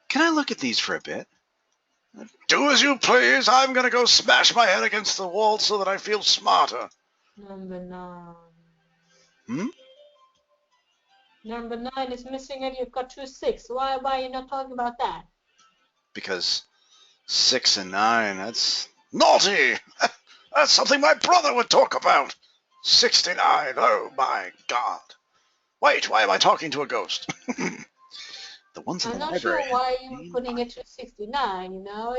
Can I look at these for a bit? Do as you please. I'm going to go smash my head against the wall so that I feel smarter. Number 9. Hmm? Number 9 is missing and you've got 2 6. Why are you not talking about that? Because 6 and 9, that's naughty. That's something my brother would talk about. 69, oh my God. Wait, why am I talking to a ghost? The ones in the library. I'm not sure why you were putting it to 69, you know.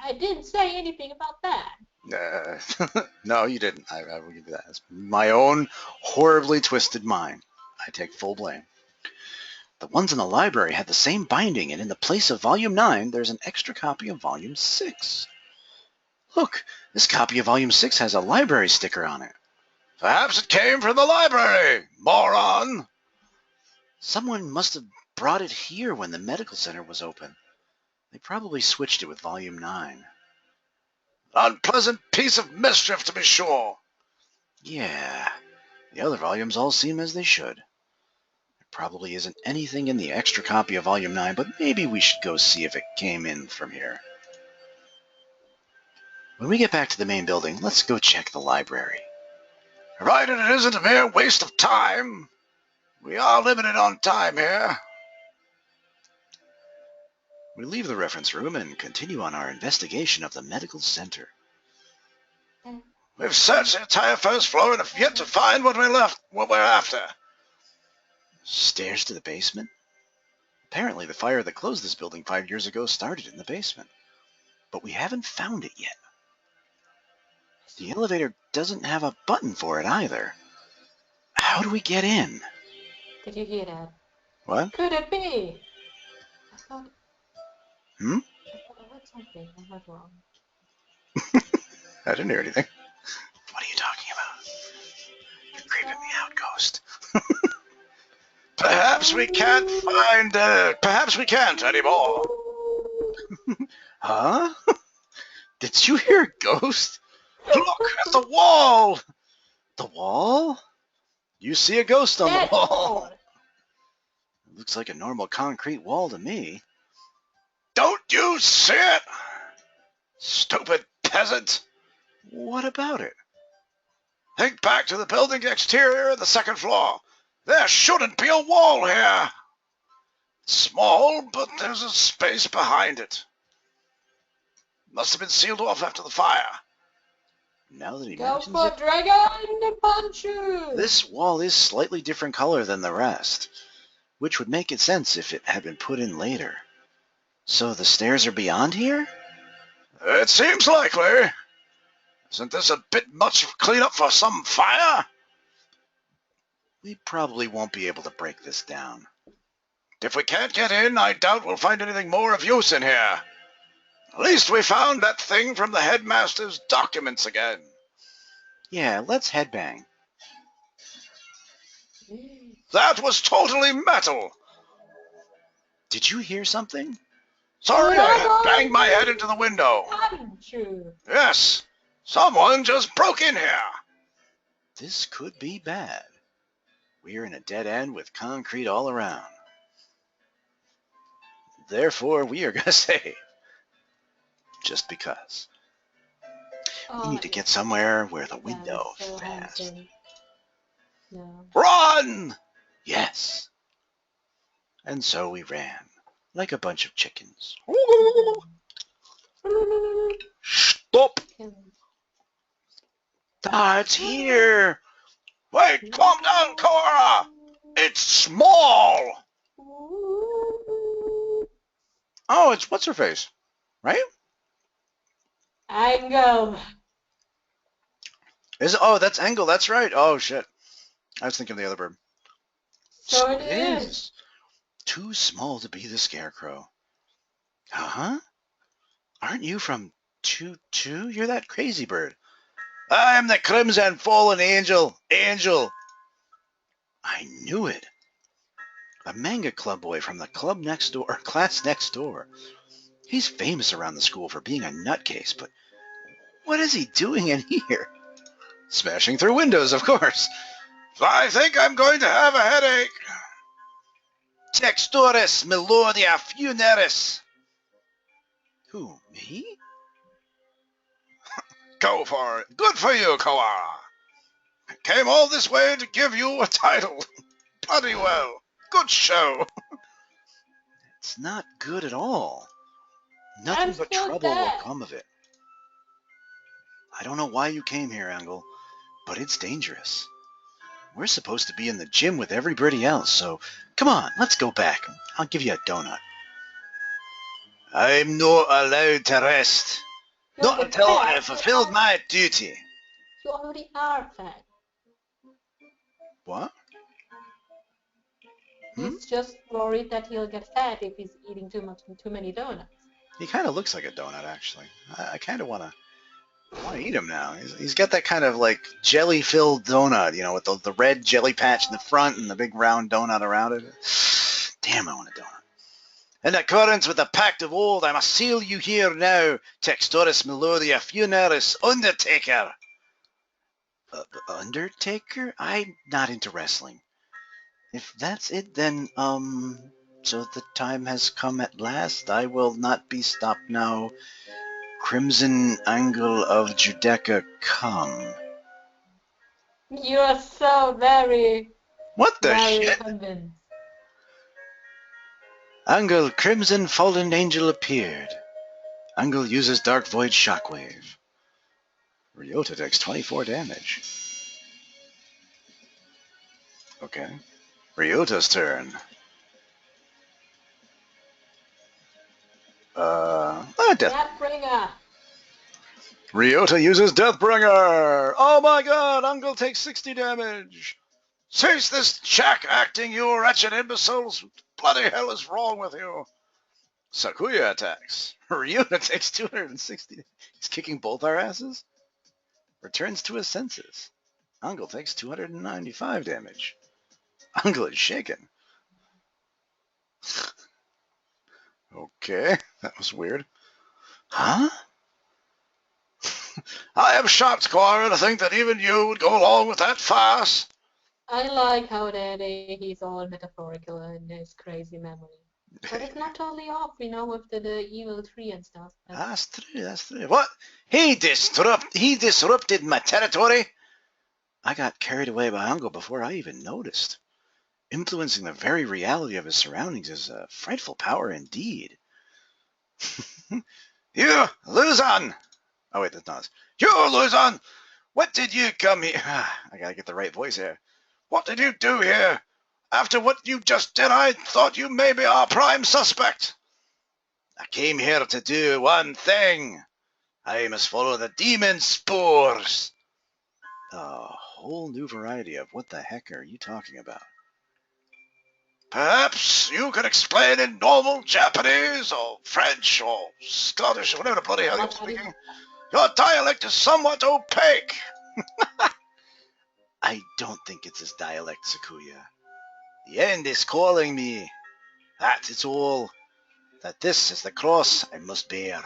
I didn't say anything about that. No, you didn't. I will give you that. It's my own horribly twisted mind. I take full blame. The ones in the library had the same binding, and in the place of Volume 9, there's an extra copy of Volume 6. Look, this copy of Volume 6 has a library sticker on it. Perhaps it came from the library, moron. Someone must have brought it here when the medical center was open. They probably switched it with Volume 9. Unpleasant piece of mischief, to be sure. Yeah, the other volumes all seem as they should. There probably isn't anything in the extra copy of Volume 9, but maybe we should go see if it came in from here. When we get back to the main building, let's go check the library. Provided it isn't a mere waste of time. We are limited on time here. We leave the reference room and continue on our investigation of the medical center. We've searched the entire first floor and have yet to find what we're after. Stairs to the basement? Apparently the fire that closed this building 5 years ago started in the basement. But we haven't found it yet. The elevator doesn't have a button for it either. How do we get in? Did you hear that? What? Could it be? I thought I heard something. I heard wrong. I didn't hear anything. What are you talking about? You're creeping me out, Ghost. Perhaps we can't anymore. Huh? Did you hear a ghost? Look at the wall! The wall? You see a ghost on the wall. It looks like a normal concrete wall to me. Don't you see it? Stupid peasant. What about it? Think back to the building exterior of the second floor. There shouldn't be a wall here. Small, but there's a space behind it. Must have been sealed off after the fire. Now that he Go mentions for it, dragon and punches! this wall is slightly different color than the rest, which would make it sense if it had been put in later. So the stairs are beyond here? It seems likely. Isn't this a bit much cleanup for some fire? We probably won't be able to break this down. If we can't get in, I doubt we'll find anything more of use in here. At least we found that thing from the headmaster's documents again. Yeah, let's headbang. That was totally metal. Did you hear something? Sorry, I banged my head into the window. Punch you. Yes, someone just broke in here. This could be bad. We're in a dead end with concrete all around. Therefore, we are going to save. Just because. We need to get somewhere where the window is so fast. handsome. No. Run! Yes. And so we ran, like a bunch of chickens. Stop! It's here! Wait, calm down, Cora! It's small! Oh, it's what's-her-face, right? Angle. Is it? Oh, that's Angle, that's right. Oh, shit. I was thinking of the other bird. So it is. Too small to be the Scarecrow. Uh-huh. Aren't you from 2-2? You're that crazy bird. I'm the Crimson Fallen Angel. Angel. I knew it. A manga club boy from the club next door, or class next door. He's famous around the school for being a nutcase, but what is he doing in here? Smashing through windows, of course. I think I'm going to have a headache. Textores Melodia Funeris. Who, me? Go for it. Good for you, Koara. I came all this way to give you a title. Bloody well. Good show. It's not good at all. Nothing but trouble will come of it. I don't know why you came here, Angle, but it's dangerous. We're supposed to be in the gym with everybody else, so come on, let's go back. I'll give you a donut. I'm not allowed to rest. Not until I have fulfilled my duty. You already are fat. What? He's just worried that he'll get fat if he's eating too many donuts. He kind of looks like a donut, actually. I kind of want to eat him now. He's got that kind of like jelly-filled donut, you know, with the red jelly patch in the front and the big round donut around it. Damn, I want a donut. In accordance with the pact of old, I must seal you here now, Textoris Melodia Funeris Undertaker. Undertaker? I'm not into wrestling. If that's it, then, so the time has come at last. I will not be stopped now. Crimson Angle of Judeca, come. You are so very, What the very shit? convinced. Angle, Crimson Fallen Angel appeared. Angle uses Dark Void Shockwave. Ryota takes 24 damage. Okay. Ryota's turn. Death. Deathbringer. Ryota uses Deathbringer. Oh my god, Angle takes 60 damage. Cease this jack acting, you wretched imbeciles. What the bloody hell is wrong with you? Sakuya attacks. Ryota takes 260. He's kicking both our asses. Returns to his senses. Angle takes 295 damage. Angle is shaken. Okay, that was weird. Huh? I am shocked, Cora, to think that even you would go along with that farce. I like how that he's all metaphorical in his crazy memory. But it's not totally off, you know, with the evil tree and stuff. That's true. What? He disrupted my territory? I got carried away by Angle before I even noticed. Influencing the very reality of his surroundings is a frightful power indeed. You, Luzon! Oh, wait, that's not us. You, Luzon! What did you come here? I gotta get the right voice here. What did you do here? After what you just did, I thought you may be our prime suspect. I came here to do one thing. I must follow the demon spores. A whole new variety of what the heck are you talking about? Perhaps you can explain in normal Japanese or French or Scottish or whatever the bloody hell you're speaking. Your dialect is somewhat opaque. I don't think it's his dialect, Sakuya. The end is calling me. That is all. That this is the cross I must bear.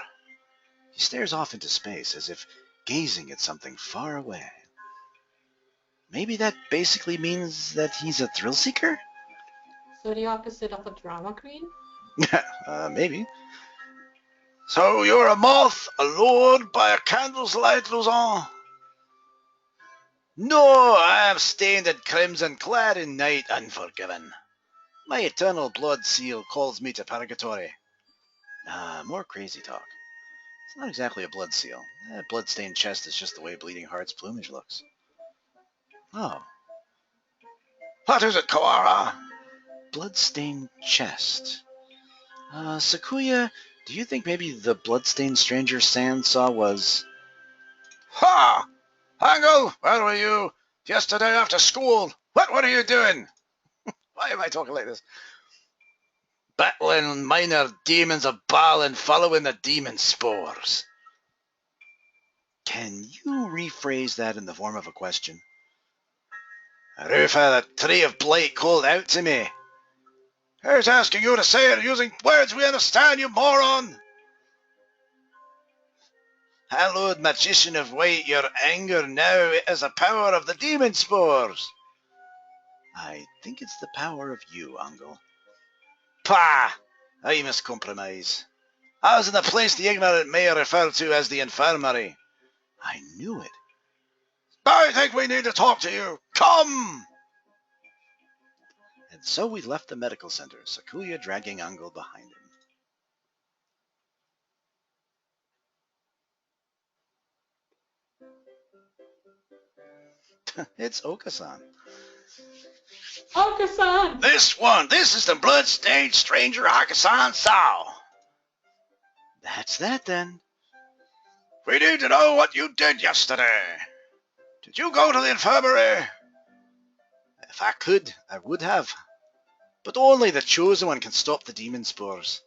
He stares off into space as if gazing at something far away. Maybe that basically means that he's a thrill seeker? So the opposite of a drama queen? Maybe. So you're a moth allured by a candle's light, Luzon? No, I am stained and crimson, clad in night, unforgiven. My eternal blood seal calls me to purgatory. More crazy talk. It's not exactly a blood seal. That blood-stained chest is just the way Bleeding Heart's plumage looks. Oh. What is it, Kawara? Blood-stained chest. Sakuya, do you think maybe the blood-stained stranger Sand saw was... Ha! Angle, where were you yesterday after school? What were you doing? Why am I talking like this? Battling minor demons of Baal and following the demon spores. Can you rephrase that in the form of a question? Rufa, the tree of blight called out to me. Who's asking you to say it using words we understand, you moron? Hallowed magician of white, your anger now is the power of the demon spores. I think it's the power of you, Uncle. Pah! I must compromise. I was in the place the ignorant mayor referred to as the infirmary. I knew it. I think we need to talk to you. Come! And so we left the medical center, Sakuya dragging Uncle behind him. It's Okasan. Okasan! This is the blood-stained stranger Okasan saw. That's that then. We need to know what you did yesterday. Did you go to the infirmary? If I could, I would have. But only the chosen one can stop the demon spores.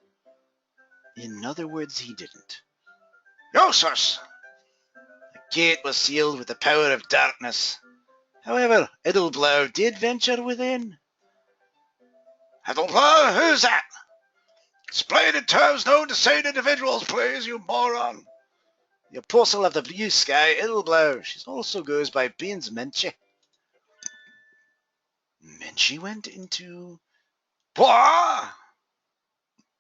In other words, he didn't. Useless! The gate was sealed with the power of darkness. However, Idleblow did venture within. Idleblow? Who's that? Explain in terms known to sane individuals, please, you moron. The apostle of the blue sky, Idleblow. She also goes by Beans Menchie. Menchie went into... What?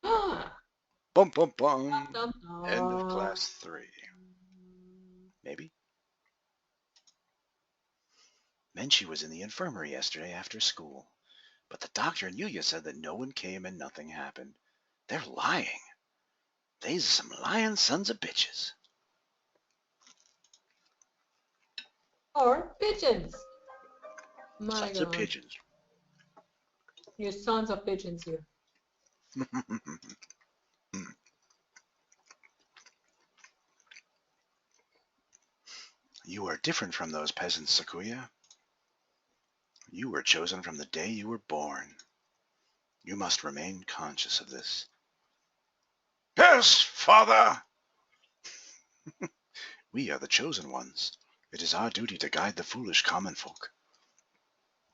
Bum bum bum. End of class 3. Maybe. Menchie was in the infirmary yesterday after school. But the doctor and Yuya said that no one came and nothing happened. They're lying. They's some lying sons of bitches. Or pigeons. My Sons God. of pigeons. Your sons are pigeons here. You are different from those peasants, Sakuya. You were chosen from the day you were born. You must remain conscious of this. Yes, Father! We are the chosen ones. It is our duty to guide the foolish common folk.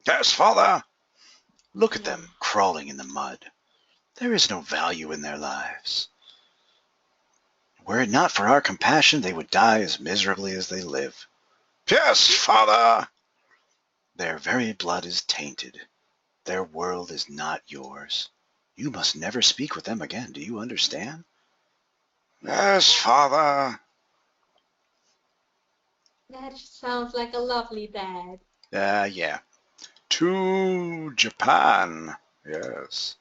Yes, Father! Look at them, crawling in the mud. There is no value in their lives. Were it not for our compassion, they would die as miserably as they live. Yes, Father! Their very blood is tainted. Their world is not yours. You must never speak with them again. Do you understand? Yes, Father. That sounds like a lovely dad. Yeah. To Japan, yes.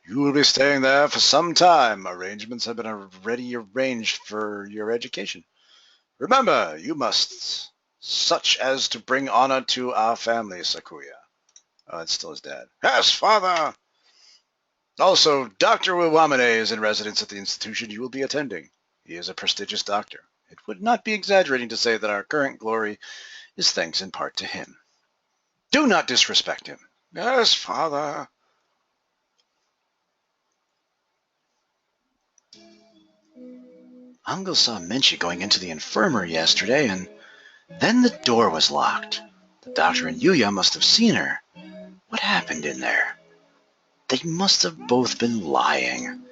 You will be staying there for some time. Arrangements have been already arranged for your education. Remember, you must, such as to bring honor to our family, Sakuya. Oh, it's still his dad. Yes, father! Also, Dr. Uwamane is in residence at the institution you will be attending. He is a prestigious doctor. It would not be exaggerating to say that our current glory is thanks in part to him. Do not disrespect him. Yes, father. Uncle saw Menchie going into the infirmary yesterday, and then the door was locked. The doctor and Yuya must have seen her. What happened in there? They must have both been lying.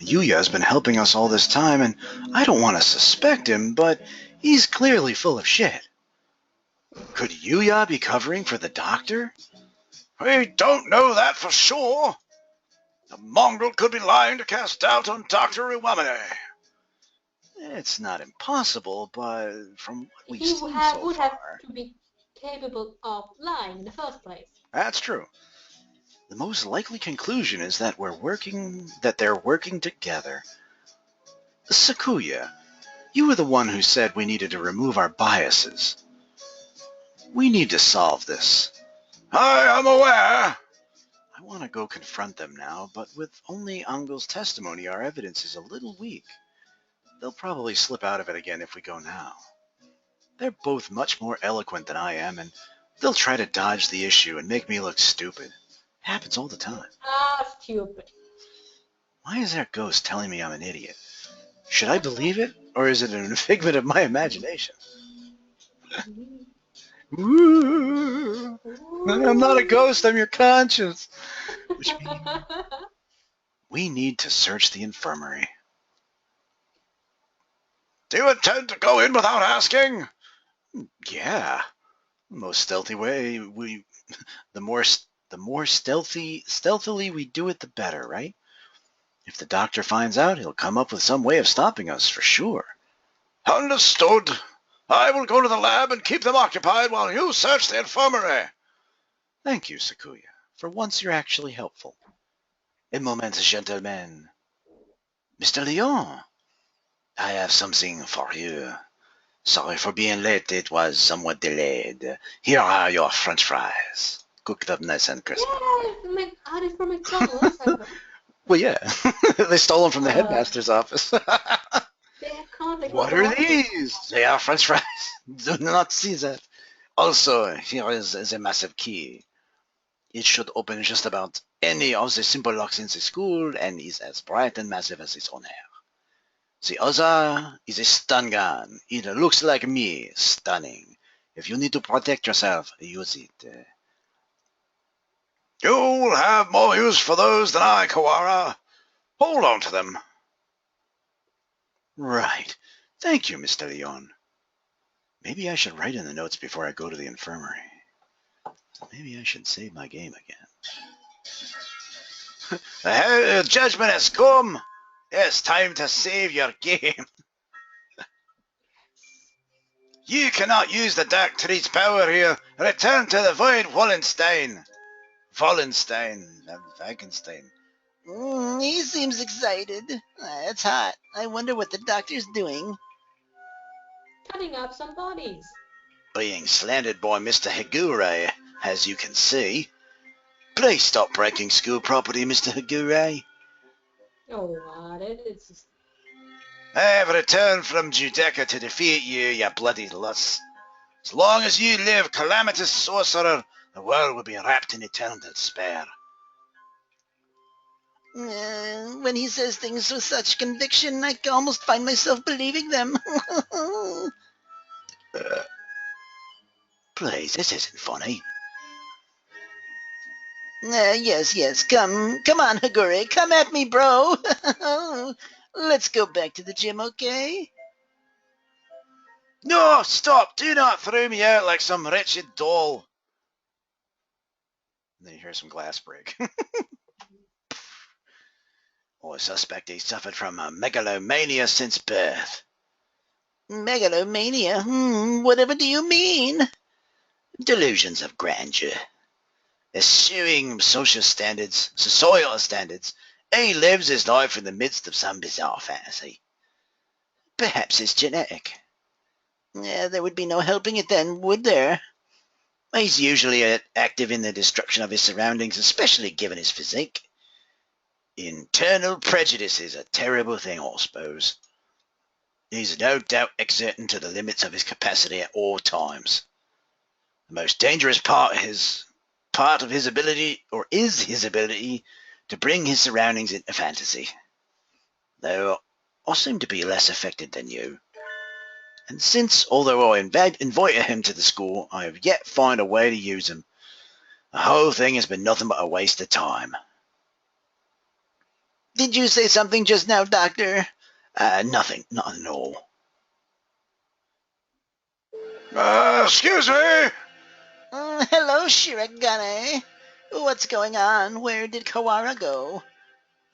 Yuya has been helping us all this time, and I don't want to suspect him, but he's clearly full of shit. Could Yuya be covering for the doctor? We don't know that for sure. The mongrel could be lying to cast doubt on Dr. Uwamane. It's not impossible, but from what we've seen so far... would have to be capable of lying in the first place. That's true. The most likely conclusion is that they're working together. Sakuya, you were the one who said we needed to remove our biases. We need to solve this. I am aware. I want to go confront them now, but with only Angel's testimony, our evidence is a little weak. They'll probably slip out of it again if we go now. They're both much more eloquent than I am, and they'll try to dodge the issue and make me look stupid. It happens all the time. Stupid. Why is there a ghost telling me I'm an idiot? Should I believe it, or is it an figment of my imagination? Ooh. I'm not a ghost, I'm your conscience. Which means we need to search the infirmary. Do you intend to go in without asking? Yeah. The most stealthy way the more stealthily we do it, the better, right? If the doctor finds out, he'll come up with some way of stopping us, for sure. Understood. I will go to the lab and keep them occupied while you search the infirmary. Thank you, Sakuya. For once you're actually helpful. A moment, gentlemen. Mr. Leon, I have something for you. Sorry for being late. It was somewhat delayed. Here are your French fries. Cooked up nice and crispy. Yeah, are they from McDonald's? Well, yeah. They stole them from the headmaster's office. What are these? They are French fries. Do not see that. Also, here is a massive key. It should open just about any of the simple locks in the school and is as bright and massive as its owner. The other is a stun gun. It looks like me. Stunning. If you need to protect yourself, use it. You'll have more use for those than I, Kawara. Hold on to them. Right. Thank you, Mr. Leon. Maybe I should write in the notes before I go to the infirmary. Maybe I should save my game again. Judgment has come. It's time to save your game. You cannot use the dark to reach power here. Return to the void, Wallenstein. Wagenstein. He seems excited. It's hot. I wonder what the doctor's doing. Cutting up some bodies. Being slandered by Mr. Higure, as you can see. Please stop breaking school property, Mr. Higure. Oh, what? It's just... I've returned from Judecca to defeat you, you bloody luss. As long as you live, calamitous sorcerer, the world will be wrapped in eternal despair. When he says things with such conviction, I almost find myself believing them. Please, this isn't funny. Yes. Come on, Hagure. Come at me, bro. Let's go back to the gym, okay? No, stop! Do not throw me out like some wretched doll. And then you hear some glass break. I suspect he suffered from a megalomania since birth. Megalomania? Whatever do you mean? Delusions of grandeur. Eschewing social standards, he lives his life in the midst of some bizarre fantasy. Perhaps it's genetic. There would be no helping it then, would there? He's usually active in the destruction of his surroundings, especially given his physique. Internal prejudice is a terrible thing, I suppose. He's no doubt exerting to the limits of his capacity at all times. The most dangerous part is his ability to bring his surroundings into fantasy. Though I seem to be less affected than you. And since, although I invited him to the school, I have yet found a way to use him. The whole thing has been nothing but a waste of time. Did you say something just now, Doctor? Nothing at all. Excuse me? Hello, Shiragane. What's going on? Where did Kawara go?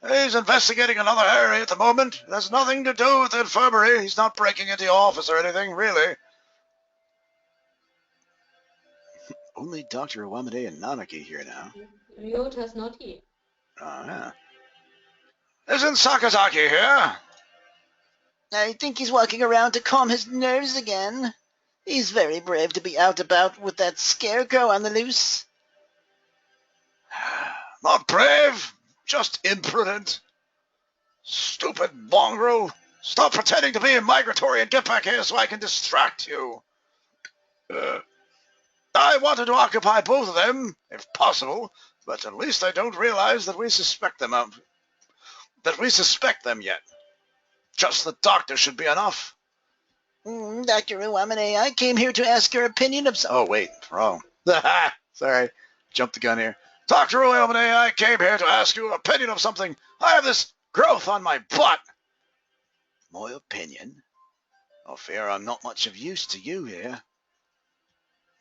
He's investigating another area at the moment. It has nothing to do with the infirmary. He's not breaking into your office or anything, really. Only Dr. Owamide and Nanaki here now. Ryota's not here. Yeah. Isn't Sakazaki here? I think he's walking around to calm his nerves again. He's very brave to be out about with that scarecrow on the loose. Not brave, just imprudent. Stupid mongrel. Stop pretending to be migratory and get back here so I can distract you. I wanted to occupy both of them, if possible, but at least I don't realize that we suspect them yet. Just the doctor should be enough. Dr. Owamide, I came here to ask your opinion of... Oh, wait, wrong. Sorry, jumped the gun here. Dr. Owamide, I came here to ask you an opinion of something. I have this growth on my butt. My opinion? I fear I'm not much of use to you here.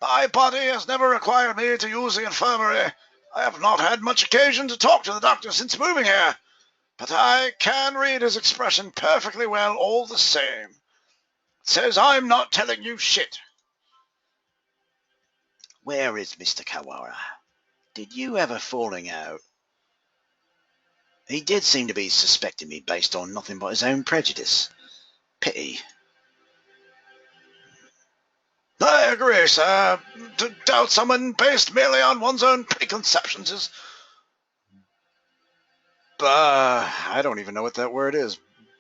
My body has never required me to use the infirmary. I have not had much occasion to talk to the doctor since moving here, but I can read his expression perfectly well all the same. It says I'm not telling you shit. Where is Mr. Kawara? Did you have a falling out? He did seem to be suspecting me based on nothing but his own prejudice. Pity. I agree, sir. To doubt someone based merely on one's own preconceptions is... I don't even know what that word is.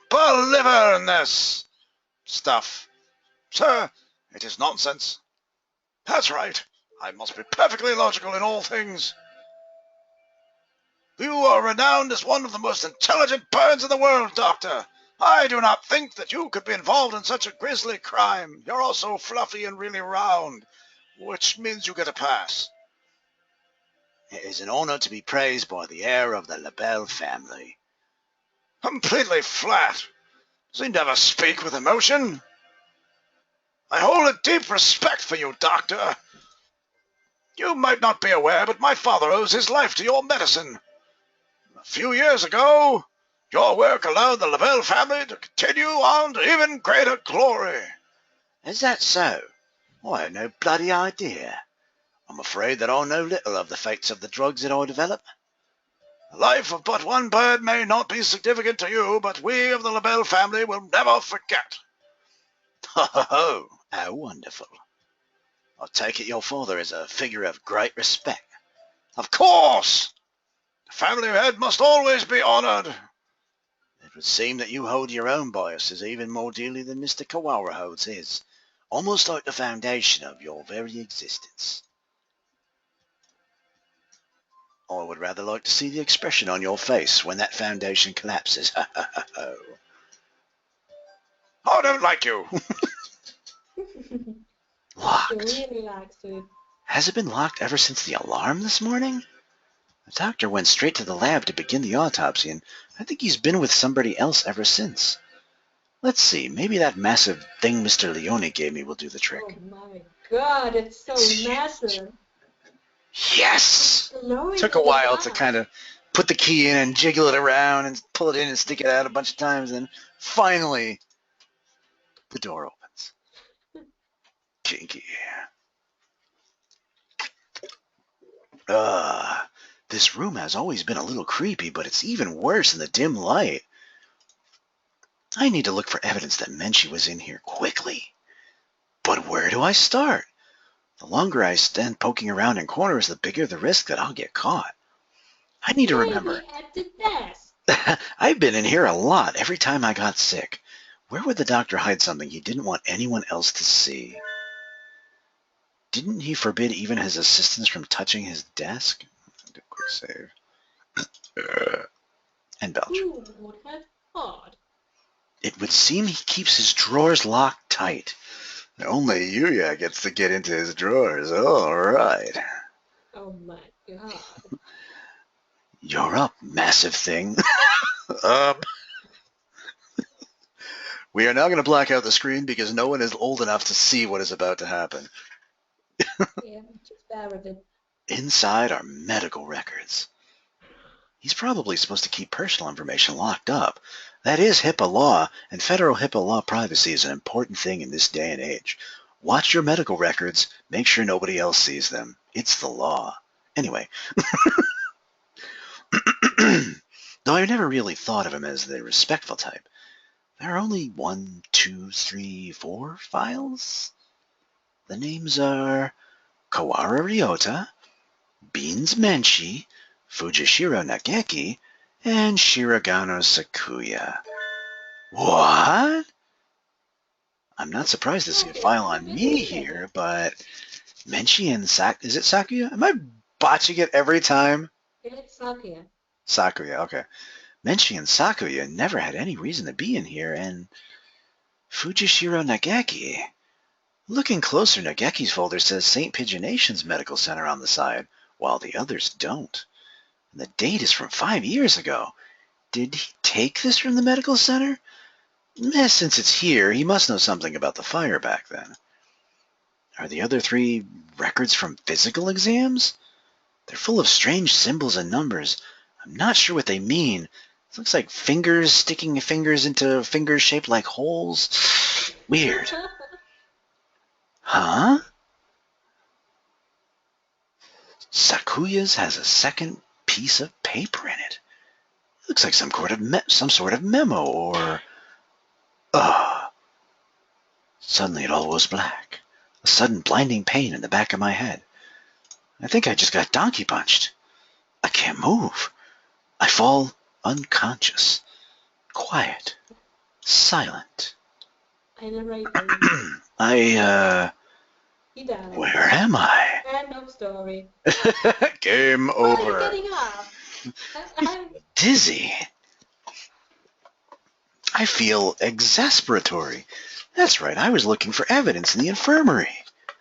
Beliverness stuff. Sir, it is nonsense. That's right. I must be perfectly logical in all things. You are renowned as one of the most intelligent birds in the world, Doctor. I do not think that you could be involved in such a grisly crime. You're also fluffy and really round, which means you get a pass. It is an honor to be praised by the heir of the LaBelle family. Completely flat. Does he never speak with emotion? I hold a deep respect for you, Doctor. You might not be aware, but my father owes his life to your medicine. A few years ago, your work allowed the LaBelle family to continue on to even greater glory. Is that so? I had no bloody idea. I'm afraid that I know little of the fates of the drugs that I develop. The life of but one bird may not be significant to you, but we of the LaBelle family will never forget. Oh, how wonderful. I take it your father is a figure of great respect. Of course! The family head must always be honored. It would seem that you hold your own biases even more dearly than Mr. Kawara holds his, almost like the foundation of your very existence. I would rather like to see the expression on your face when that foundation collapses. I don't like you. Locked. She really likes it. Has it been locked ever since the alarm this morning? The doctor went straight to the lab to begin the autopsy, and I think he's been with somebody else ever since. Let's see, maybe that massive thing Mr. Leone gave me will do the trick. Oh my god, it's so massive. Yes! Glowing Took a while to glass. kind of put the key in and jiggle it around and pull it in and stick it out a bunch of times, and finally the door opened. kinky. This room has always been a little creepy, but it's even worse in the dim light. I need to look for evidence that Menchie was in here quickly. But where do I start? The longer I spend poking around in corners, the bigger the risk that I'll get caught. I need to remember. Maybe at the desk. I've been in here a lot every time I got sick. Where would the doctor hide something he didn't want anyone else to see? Didn't he forbid even his assistants from touching his desk? Quick save. And belch. Who would have thought? It would seem he keeps his drawers locked tight. Only Yuya gets to get into his drawers. All right. Oh my god. You're up, massive thing. We are now going to black out the screen because no one is old enough to see what is about to happen. Yeah, just bear with it. Inside are medical records. He's probably supposed to keep personal information locked up. That is HIPAA law, and federal HIPAA law privacy is an important thing in this day and age. Watch your medical records. Make sure nobody else sees them. It's the law. Anyway. Though I never really thought of him as the respectful type. There are only 1, 2, 3, 4 files. The names are Kawara Ryota, Beans Menchie, Fujishiro Nageki, and Shirogano Sakuya. What? I'm not surprised to see a file on me here, but Menchie and is it Sakuya? Am I botching it every time? It's Sakuya. Sakuya, okay. Menchie and Sakuya never had any reason to be in here, and Fujishiro Nageki. Looking closer, Nageki's folder says St. Pigeonation's Medical Center on the side, while the others don't. And the date is from 5 years ago. Did he take this from the medical center? Since it's here, he must know something about the fire back then. Are the other 3 records from physical exams? They're full of strange symbols and numbers. I'm not sure what they mean. It looks like fingers sticking fingers into fingers shaped like holes. Weird. Huh? Sakuya's has a second piece of paper in it. It looks like some sort of memo or... Suddenly it all goes black. A sudden blinding pain in the back of my head. I think I just got donkey punched. I can't move. I fall unconscious. Quiet. Silent. I'm right. He died. Where am I? End of story. Game Why are over. you getting up? I'm Dizzy. I feel exasperatory. That's right, I was looking for evidence in the infirmary.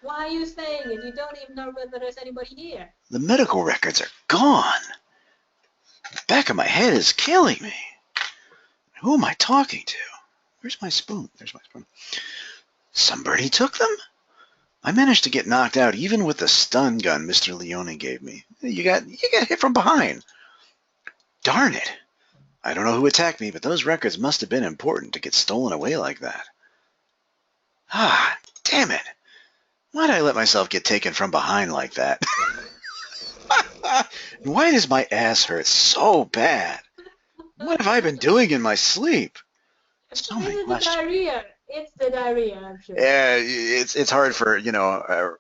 Why are you saying it? You don't even know whether there's anybody here. The medical records are gone. The back of my head is killing me. Who am I talking to? Where's my spoon? There's my spoon. Somebody took them? I managed to get knocked out even with the stun gun Mr. Leone gave me. You got hit from behind. Darn it. I don't know who attacked me, but those records must have been important to get stolen away like that. Ah, damn it. Why'd I let myself get taken from behind like that? Why does my ass hurt so bad? What have I been doing in my sleep? So This many is the questions. diarrhea. It's the diarrhea, I'm sure. Yeah, it's hard for,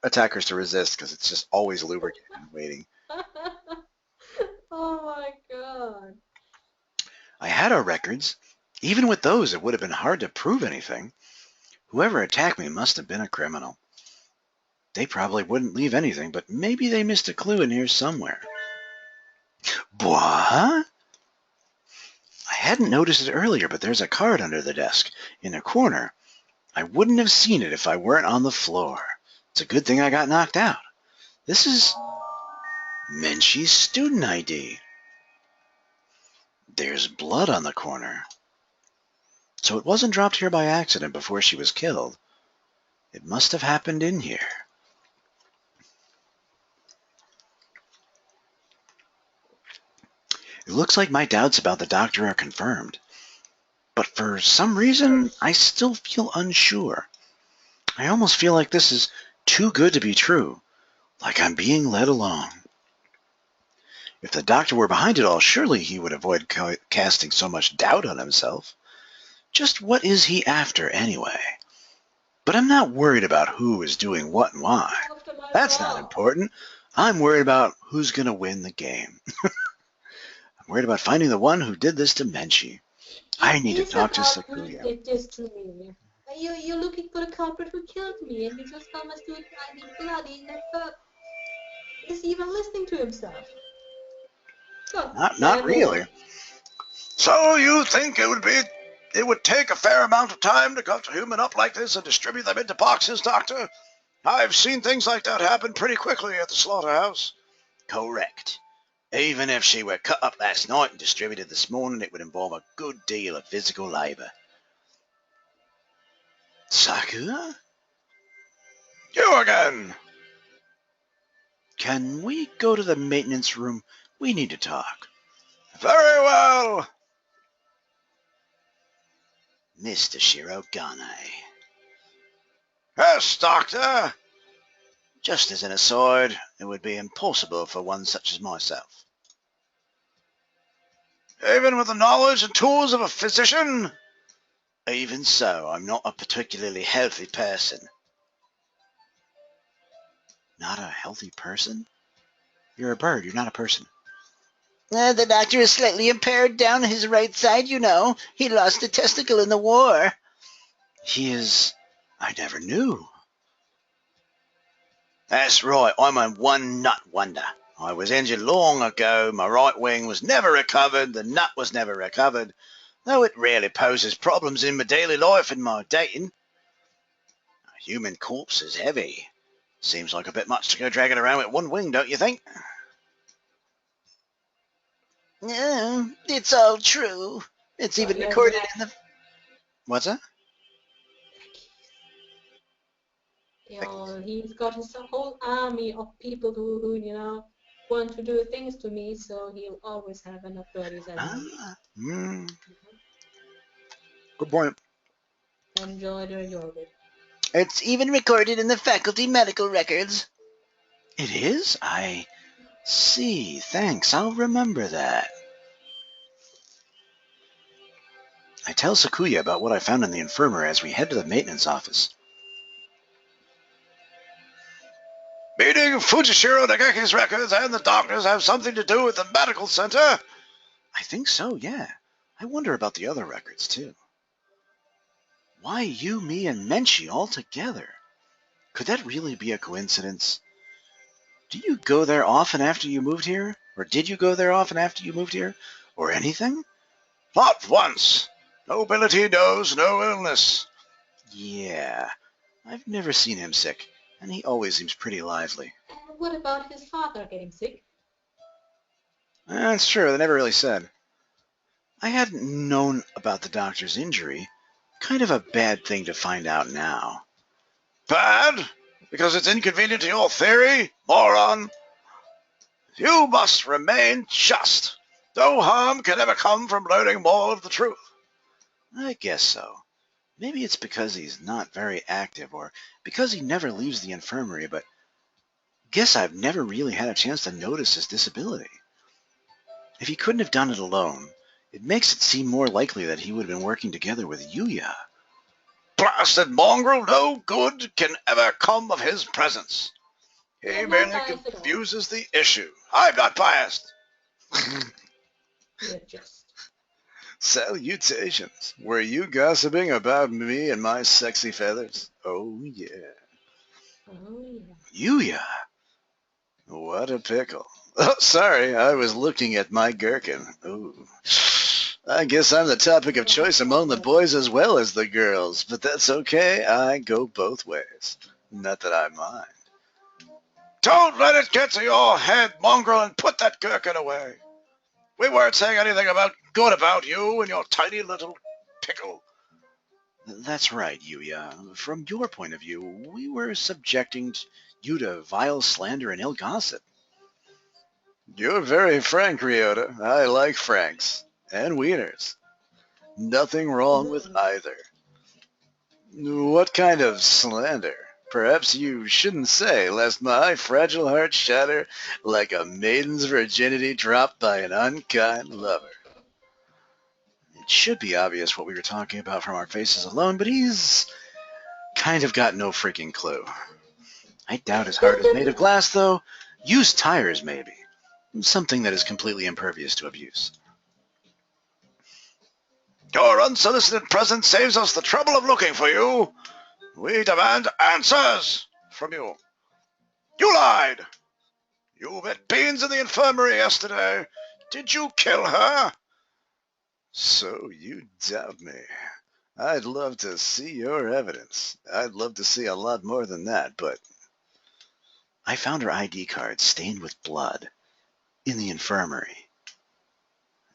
attackers to resist because it's just always lubricated and waiting. Oh my god. I had our records. Even with those, it would have been hard to prove anything. Whoever attacked me must have been a criminal. They probably wouldn't leave anything, but maybe they missed a clue in here somewhere. What? I hadn't noticed it earlier, but there's a card under the desk, in a corner. I wouldn't have seen it if I weren't on the floor. It's a good thing I got knocked out. This is Menchie's student ID. There's blood on the corner. So it wasn't dropped here by accident before she was killed. It must have happened in here. It looks like my doubts about the doctor are confirmed. But for some reason, I still feel unsure. I almost feel like this is too good to be true, like I'm being led along. If the doctor were behind it all, surely he would avoid casting so much doubt on himself. Just what is he after, anyway? But I'm not worried about who is doing what and why. After my That's not bra. important. I'm worried about who's going to win the game. I'm worried about finding the one who did this to Menchie. I need to It's talk to about who Sakuya. did this to me. You're looking for the culprit who killed me, and you just found my student ID bloody, never is even listening to himself. God Not damn it. really. So you think it would take a fair amount of time to cut a human up like this and distribute them into boxes, Doctor? I've seen things like that happen pretty quickly at the slaughterhouse. Correct. Even if she were cut up last night and distributed this morning, it would involve a good deal of physical labor. Sakura? You again! Can we go to the maintenance room? We need to talk. Very well. Mr. Shirogane. Yes, Doctor. Just as an aside, it would be impossible for one such as myself. Even with the knowledge and tools of a physician? Even so, I'm not a particularly healthy person. Not a healthy person? You're a bird, you're not a person. The doctor is slightly impaired down his right side, you know. He lost a testicle in the war. He is... I never knew. That's right, I'm a one-nut wonder. I was injured long ago, my right wing was never recovered, the nut was never recovered, though it rarely poses problems in my daily life and my dating. A human corpse is heavy. Seems like a bit much to go dragging around with one wing, don't you think? It's all true. It's even recorded in the... What's that? He's got his whole army of people who want to do things to me, so he'll always have enough birdies as me. Good point. Enjoy the yogurt. It's even recorded in the faculty medical records. It is? I see. Thanks. I'll remember that. I tell Sakuya about what I found in the infirmary as we head to the maintenance office. Meaning Fujishiro Nageki's records and the doctors have something to do with the medical center? I think so, yeah. I wonder about the other records, too. Why you, me, and Menchie all together? Could that really be a coincidence? Do you go there often after you moved here? Or did you go there often after you moved here? Or anything? Not once. Nobility knows no illness. Yeah. I've never seen him sick, and he always seems pretty lively. And what about his father getting sick? That's true, they never really said. I hadn't known about the doctor's injury. Kind of a bad thing to find out now. Bad? Because it's inconvenient to your theory, moron? You must remain just. No harm can ever come from learning more of the truth. I guess so. Maybe it's because he's not very active, or because he never leaves the infirmary, but guess I've never really had a chance to notice his disability. If he couldn't have done it alone, it makes it seem more likely that he would have been working together with Yuya. Blasted mongrel, no good can ever come of his presence. He I'm not merely biased at all. confuses the issue. I'm not biased. You're just. Salutations. Were you gossiping about me and my sexy feathers? Oh, yeah. Oh, yeah. Yuya. What a pickle. Oh, sorry, I was looking at my gherkin. Ooh. I guess I'm the topic of choice among the boys as well as the girls, but that's okay. I go both ways. Not that I mind. Don't let it get to your head, mongrel, and put that gherkin away. We weren't saying anything good about you and your tiny little pickle. That's right, Yuya. From your point of view, we were subjecting you to vile slander and ill gossip. You're very frank, Ryota. I like franks. And wieners. Nothing wrong with either. What kind of slander? Perhaps you shouldn't say, lest my fragile heart shatter like a maiden's virginity dropped by an unkind lover. It should be obvious what we were talking about from our faces alone, but he's kind of got no freaking clue. I doubt his heart is made of glass, though. Used tires, maybe. Something that is completely impervious to abuse. Your unsolicited presence saves us the trouble of looking for you. We demand answers from you. You lied. You met Beans in the infirmary yesterday. Did you kill her? So you doubt me. I'd love to see your evidence. I'd love to see a lot more than that, but I found her ID card stained with blood in the infirmary.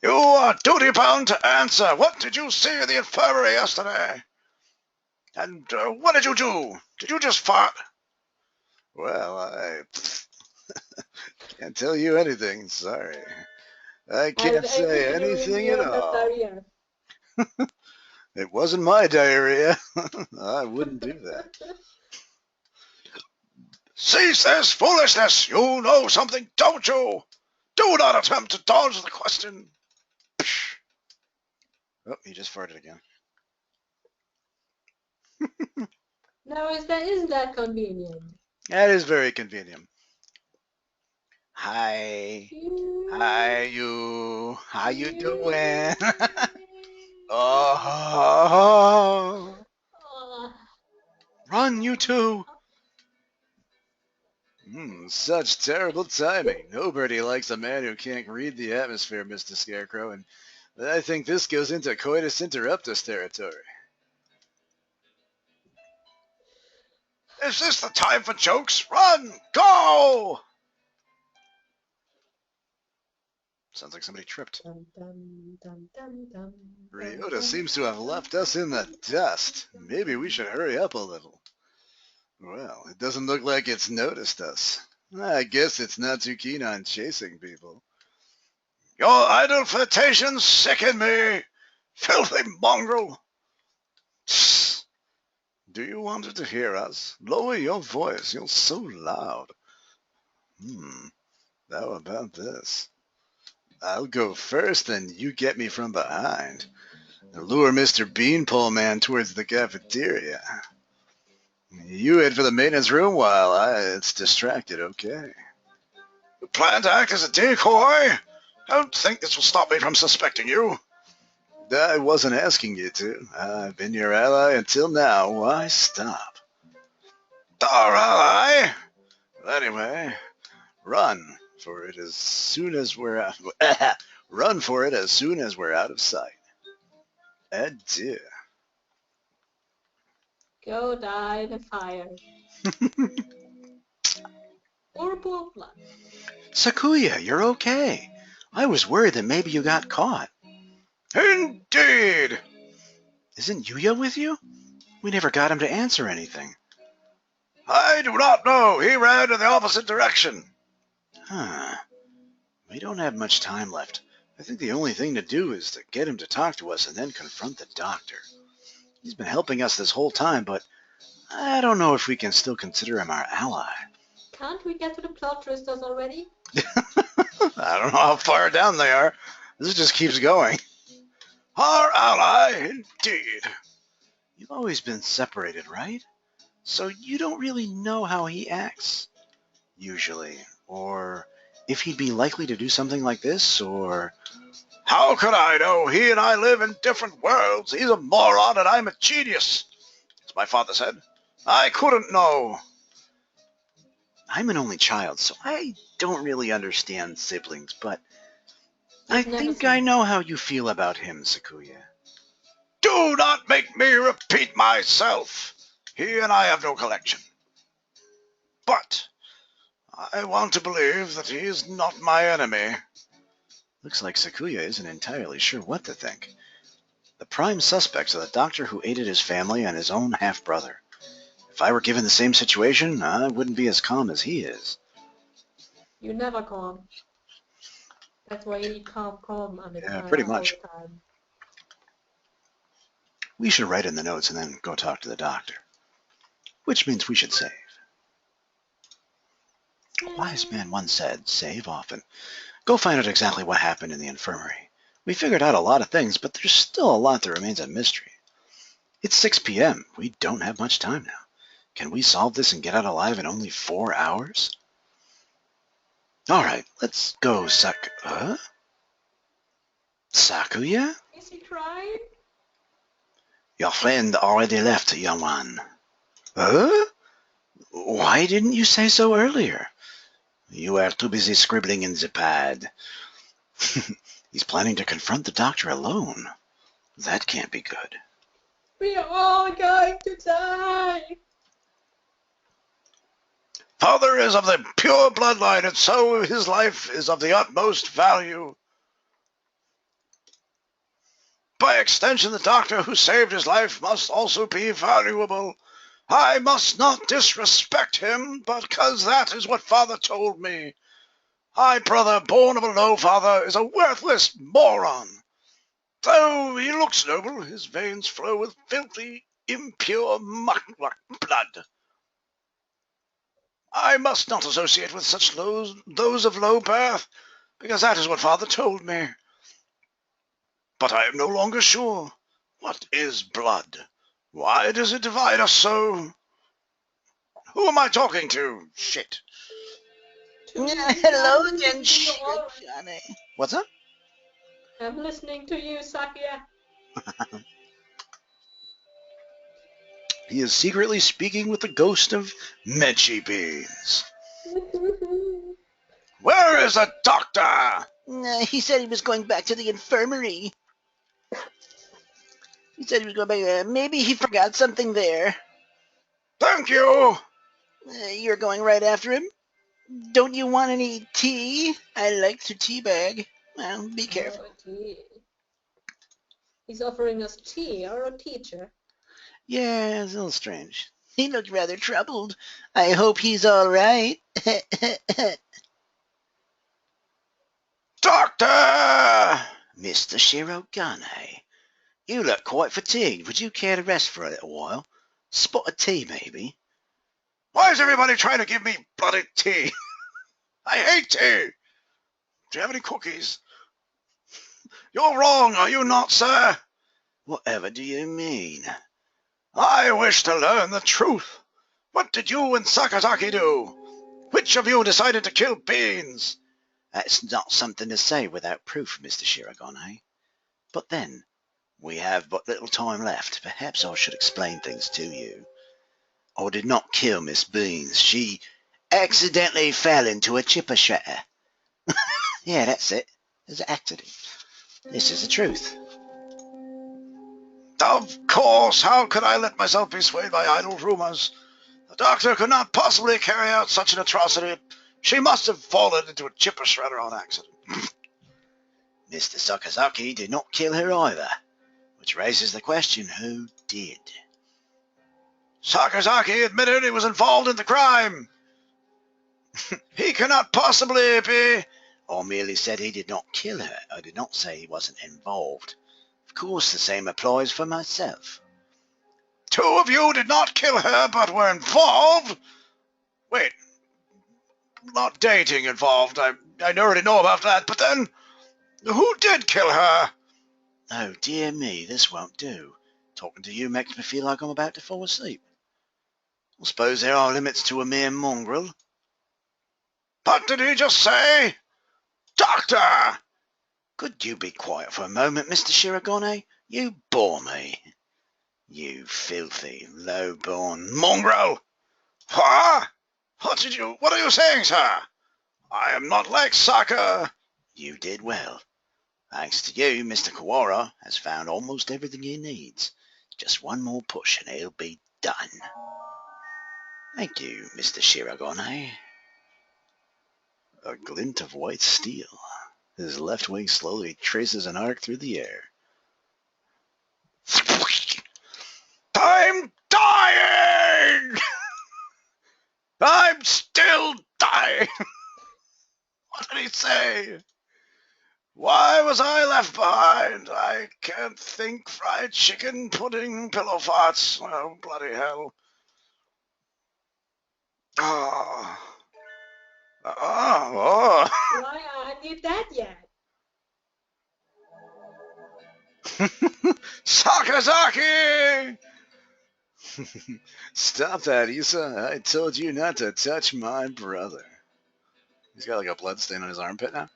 You are duty-bound to answer. What did you see in the infirmary yesterday? And what did you do? Did you just fart? Well, I can't tell you anything, sorry. I can't say anything at all. It wasn't my diarrhea. I wouldn't do that. Cease this foolishness! You know something, don't you? Do not attempt to dodge the question. Psh. Oh, he just farted again. No, isn't that convenient? That is very convenient. Hi. Hi, you. How you doing? Oh. Run, you two. Such terrible timing. Nobody likes a man who can't read the atmosphere, Mr. Scarecrow, and I think this goes into coitus interruptus territory. Is this the time for jokes? Run! Go! Sounds like somebody tripped. Dum, dum, dum, dum, dum, Ryota seems to have left us in the dust. Maybe we should hurry up a little. Well, it doesn't look like it's noticed us. I guess it's not too keen on chasing people. Your idle flirtations sicken me, filthy mongrel. Psst. Do you want to hear us? Lower your voice. You're so loud. How about this? I'll go first, and you get me from behind. Lure Mr. Beanpole Man towards the cafeteria. You head for the maintenance room while it's distracted, okay? You plan to act as a decoy? Don't think this will stop me from suspecting you. I wasn't asking you to. I've been your ally until now. Why stop? Our ally? Anyway, run for it as soon as we're out. Run for it as soon as we're out of sight. Adieu. Go die in a fire. Or blood. Sakuya, you're okay. I was worried that maybe you got caught. Indeed. Isn't Yuya with you? We never got him to answer anything. I do not know. He ran in the opposite direction. We don't have much time left. I think the only thing to do is to get him to talk to us and then confront the doctor. He's been helping us this whole time, but I don't know if we can still consider him our ally. Can't we get to the plot twisters already? I don't know how far down they are. This just keeps going. Our ally, indeed. You've always been separated, right? So you don't really know how he acts, usually. Or if he'd be likely to do something like this, or... How could I know? He and I live in different worlds. He's a moron and I'm a genius. As my father said, I couldn't know. I'm an only child, so I don't really understand siblings, but I think I know how you feel about him, Sakuya. Do not make me repeat myself. He and I have no connection. But I want to believe that he is not my enemy. Looks like Sakuya isn't entirely sure what to think. The prime suspects are the doctor who aided his family and his own half-brother. If I were given the same situation, I wouldn't be as calm as he is. You're never calm. That's why you need calm on the time. Yeah, pretty much. All the time. We should write in the notes and then go talk to the doctor. Which means we should save. A wise man once said, save often. Go find out exactly what happened in the infirmary. We figured out a lot of things, but there's still a lot that remains a mystery. It's 6 p.m. We don't have much time now. Can we solve this and get out alive in only 4 hours? All right, let's go, Sakuya? Is he crying? Your friend already left, young one. Huh? Why didn't you say so earlier? You were too busy scribbling in the pad. He's planning to confront the doctor alone. That can't be good. We are all going to die. Father is of the pure bloodline, and so his life is of the utmost value. By extension, the doctor who saved his life must also be valuable. I must not disrespect him, because that is what Father told me. My brother, born of a low father, is a worthless moron. Though he looks noble, his veins flow with filthy, impure blood. I must not associate with such those of low birth, because that is what Father told me. But I am no longer sure. What is blood? Why does it divide us so? Who am I talking to? Shit. Hello again, Johnny. What's up? I'm listening to you, Sakuya. He is secretly speaking with the ghost of Mechi Beans. Where is the doctor? He said he was going back to the infirmary. He said he was going back. Maybe he forgot something there. Thank you. You're going right after him? Don't you want any tea? I like to teabag. Well, be careful. Oh, tea. He's offering us tea, or a teacher. Yeah, it's a little strange. He looked rather troubled. I hope he's all right. Doctor! Mr. Shirogane, you look quite fatigued. Would you care to rest for a little while? Spot of tea, maybe? Why is everybody trying to give me bloody tea? I hate tea. Do you have any cookies? You're wrong, are you not, sir? Whatever do you mean? I wish to learn the truth. What did you and Sakazaki do? Which of you decided to kill Beans? That's not something to say without proof, Mr. Shirogane. But then, we have but little time left. Perhaps I should explain things to you. I did not kill Miss Beans. She accidentally fell into a chipper shredder. Yeah, that's it. It was an accident. This is the truth. Of course, how could I let myself be swayed by idle rumors? The doctor could not possibly carry out such an atrocity. She must have fallen into a chipper shredder on accident. Mr. Sakazaki did not kill her either, which raises the question, who did? Sakazaki admitted he was involved in the crime. He cannot possibly be... I merely said he did not kill her. I did not say he wasn't involved. Of course, the same applies for myself. 2 of you did not kill her, but were involved? Wait, not dating involved. I already know about that, but then, who did kill her? Oh, dear me, this won't do. Talking to you makes me feel like I'm about to fall asleep. I suppose there are limits to a mere mongrel. What did he just say? Doctor! Could you be quiet for a moment, Mr. Shirogane? You bore me. You filthy, low-born mongrel! Huh? What are you saying, sir? I am not like Saka. You did well. Thanks to you, Mr. Kawara has found almost everything he needs. Just one more push and he'll be done. Thank you, Mr. Shirogane. A glint of white steel. His left wing slowly traces an arc through the air. I'm dying! I'm still dying! What did he say? Why was I left behind? I can't think. Fried chicken, pudding, pillow farts. Oh, bloody hell. Oh. Oh. Why aren't you dead yet? Sakazaki! Stop that, Issa. I told you not to touch my brother. He's got like a blood stain on his armpit now.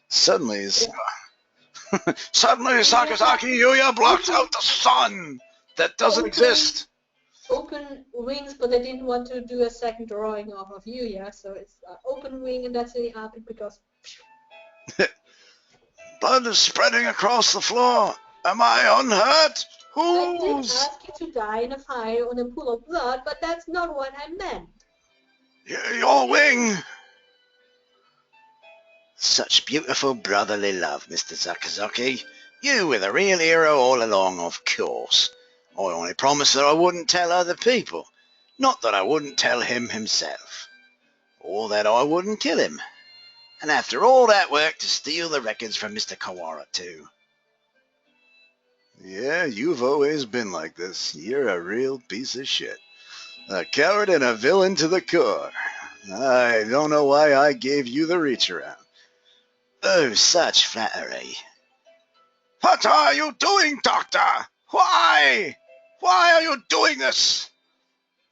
Suddenly, Suddenly, Sakazaki Yuya blocked out the sun that doesn't exist. Open wings, but they didn't want to do a second drawing of Yuya, so it's open wing, and that's really happened because. Blood is spreading across the floor. Am I unhurt? I did Who's? ask you to die in a fire on a pool of blood, but that's not what I meant. Your wing. Such beautiful brotherly love, Mr. Sakazaki. You were the real hero all along, of course. I only promised that I wouldn't tell other people. Not that I wouldn't tell him himself. Or that I wouldn't kill him. And after all that work to steal the records from Mr. Kawara, too. yeah, you've always been like this. You're a real piece of shit. A coward and a villain to the core. I don't know why I gave you the reach around. Oh, such flattery. What are you doing, Doctor? Why? Why are you doing this?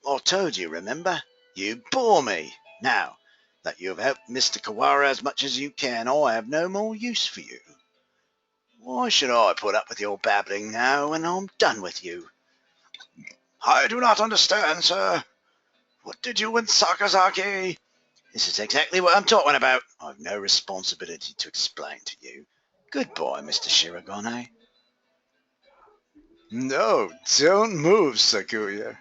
I told you, remember? You bore me. Now that you have helped Mr. Kawara as much as you can, I have no more use for you. Why should I put up with your babbling now when I'm done with you? I do not understand, sir. What did you and Sakazaki? This is exactly what I'm talking about. I've no responsibility to explain to you. Goodbye, Mr. Shirogane. No, don't move, Sakuya.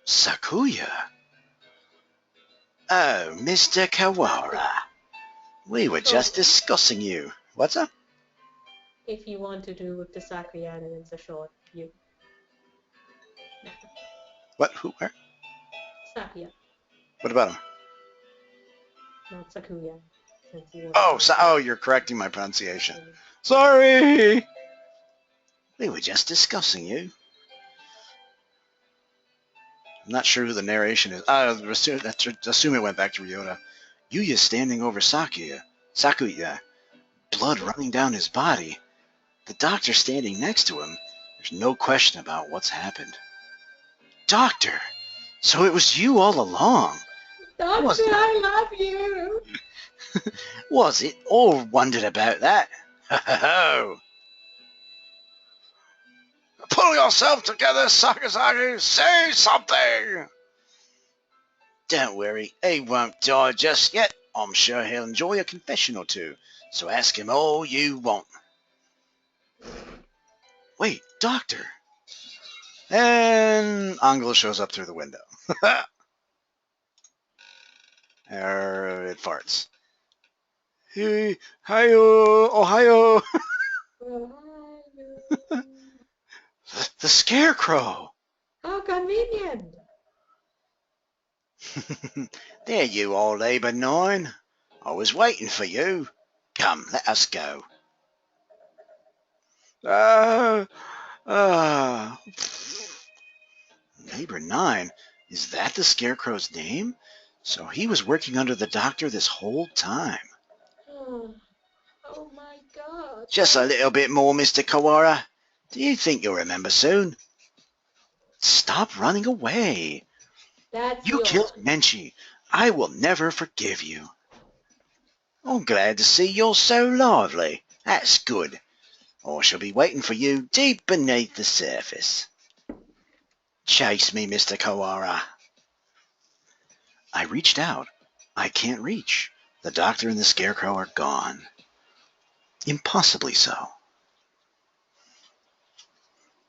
Sakuya? Oh, Mr. Kawara. We were just discussing you. What's up? If you want to do with the Sakuya, and it's a short you. What? Who? Where? Sakuya, What about him? not Sakuya. Since you Oh, you're correcting my pronunciation. Sorry. We were just discussing you. I'm not sure who the narration is. Assume it went back to Ryota. Yuya's standing over Sakuya. Blood running down his body. The doctor standing next to him. There's no question about what's happened. Doctor! So it was you all along. Doctor, I love you. Was it? All wondered about that. Ho! Pull yourself together, Sakazaki. Say something. Don't worry, he won't die just yet. I'm sure he'll enjoy a confession or two. So ask him all you want. Wait, doctor. And Angel shows up through the window. It farts. Hey, hiyo, Ohio. The scarecrow. How convenient. There you are, Labour 9. I was waiting for you. Come, let us go. Labour 9? Is that the Scarecrow's name? So he was working under the doctor this whole time. Oh my God. Just a little bit more, Mr. Kawara. Do you think you'll remember soon? Stop running away. You killed Menchi. I will never forgive you. I'm glad to see you're so lively. That's good. I shall be waiting for you deep beneath the surface. Chase me, Mr. Kawara. I reached out. I can't reach. The doctor and the Scarecrow are gone. Impossibly so.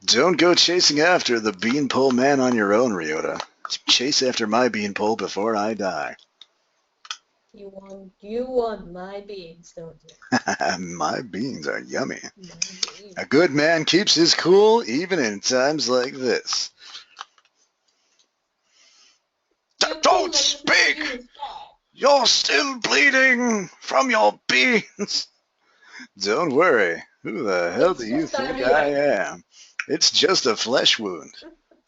Don't go chasing after the beanpole man on your own, Ryota. Chase after my beanpole before I die. You want my beans, don't you? My beans are yummy. A good man keeps his cool even in times like this. Don't speak! You're still bleeding from your beans. Don't worry. Who the hell It's do you just think diarrhea. I am? It's just a flesh wound.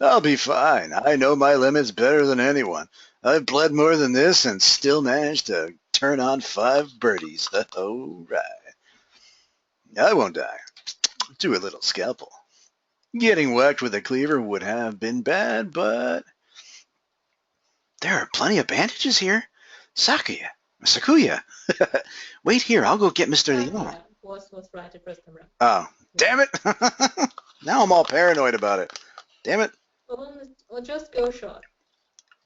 I'll be fine. I know my limits better than anyone. I've bled more than this and still managed to turn on 5 birdies. All right. I won't die. Do a little scalpel. Getting whacked with a cleaver would have been bad, but there are plenty of bandages here. Sakuya. Wait here, I'll go get Mr. Leon. Yeah, was right the first time around. Oh, damn it. Now I'm all paranoid about it. Damn it. Or just go short.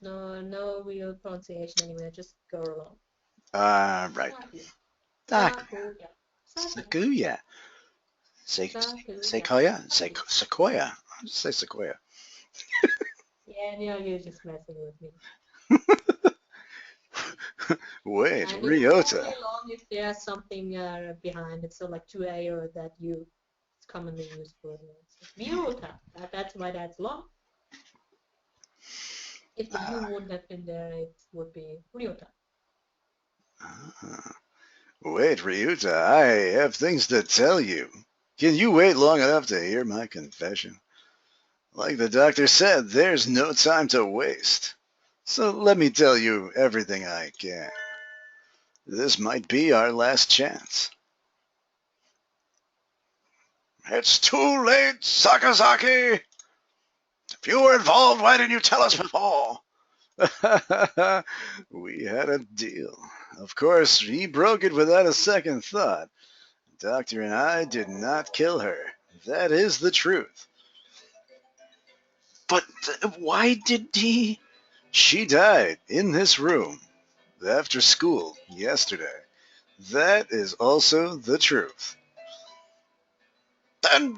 No real pronunciation anywhere. Just go along. Right. Sakuya. Sakuya. Sakuya. Sequoia? Sequoia. I'll just say Sequoia. Yeah, you're just messing with me. Wait, And Ryota. it's only long if there's something behind it, so like 2A or that U. It's commonly used for Ryota. That's why that's long. If the U wouldn't have been there, it would be Ryota. Wait, Ryuta, I have things to tell you. Can you wait long enough to hear my confession? Like the doctor said, there's no time to waste. So let me tell you everything I can. This might be our last chance. It's too late, Sakazaki. If you were involved, why didn't you tell us before? We had a deal. Of course, he broke it without a second thought. The doctor and I did not kill her. That is the truth. But why did he? She died in this room after school yesterday. That is also the truth. Then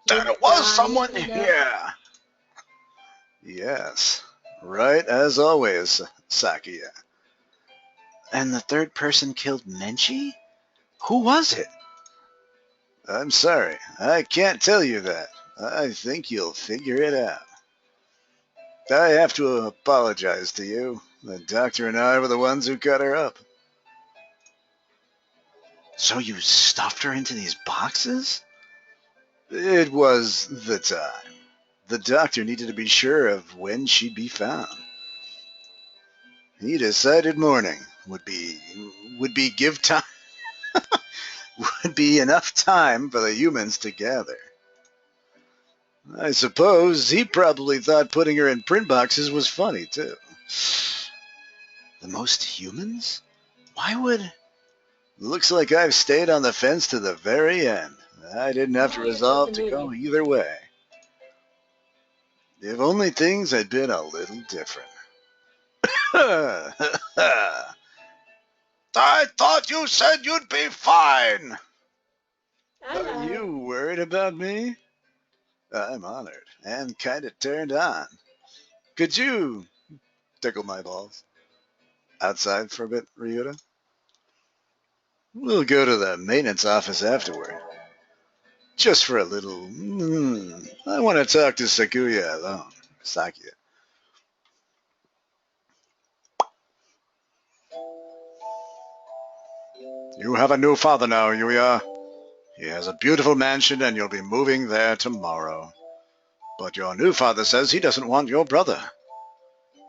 it was someone here. Yes, right as always, Sakia. And the third person killed Menchi? Who was it? I'm sorry, I can't tell you that. I think you'll figure it out. I have to apologize to you. The doctor and I were the ones who cut her up. So you stuffed her into these boxes? It was the time. The doctor needed to be sure of when she'd be found. He decided morning would be give time would be enough time for the humans to gather. I suppose he probably thought putting her in print boxes was funny too. The most humans? Why would... Looks like I've stayed on the fence to the very end. I didn't have to resolve to go either way. If only things had been a little different. I thought you said you'd be fine. Are you worried about me? I'm honored and kind of turned on. Could you tickle my balls? Outside for a bit, Ryuta? We'll go to the maintenance office afterward. Just for a little... I want to talk to Sakuya alone. Sakuya. You have a new father now, Yuya. He has a beautiful mansion and you'll be moving there tomorrow. But your new father says he doesn't want your brother.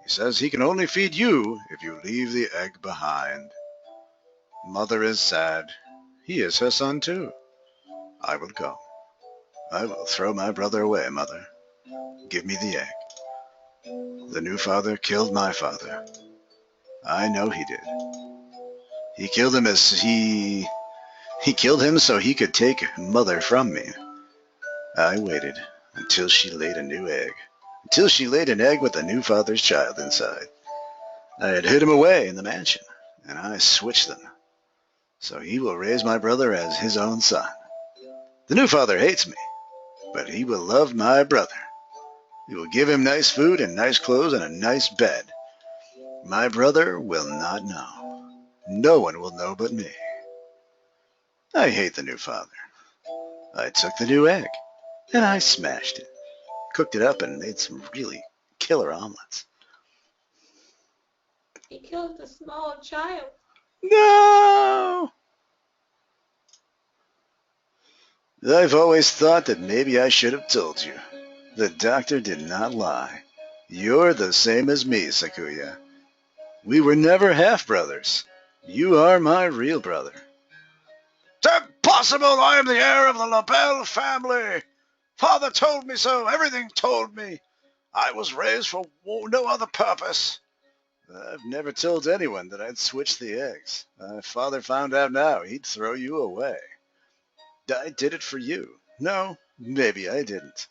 He says he can only feed you if you leave the egg behind. Mother is sad. He is her son too. I will go. I will throw my brother away, Mother. Give me the egg. The new father killed my father. I know he did. He killed him He killed him so he could take Mother from me. I waited until she laid a new egg. Until she laid an egg with the new father's child inside. I had hid him away in the mansion, and I switched them. So he will raise my brother as his own son. The new father hates me, but he will love my brother. He will give him nice food and nice clothes and a nice bed. My brother will not know. No one will know but me. I hate the new father. I took the new egg, and I smashed it, cooked it up, and made some really killer omelets. He killed a small child. No! I've always thought that maybe I should have told you. The doctor did not lie. You're the same as me, Sakuya. We were never half-brothers. You are my real brother. It's impossible! I am the heir of the LaBelle family! Father told me so. Everything told me. I was raised for no other purpose. I've never told anyone that I'd switch the eggs. If Father found out now, he'd throw you away. I did it for you. No, maybe I didn't.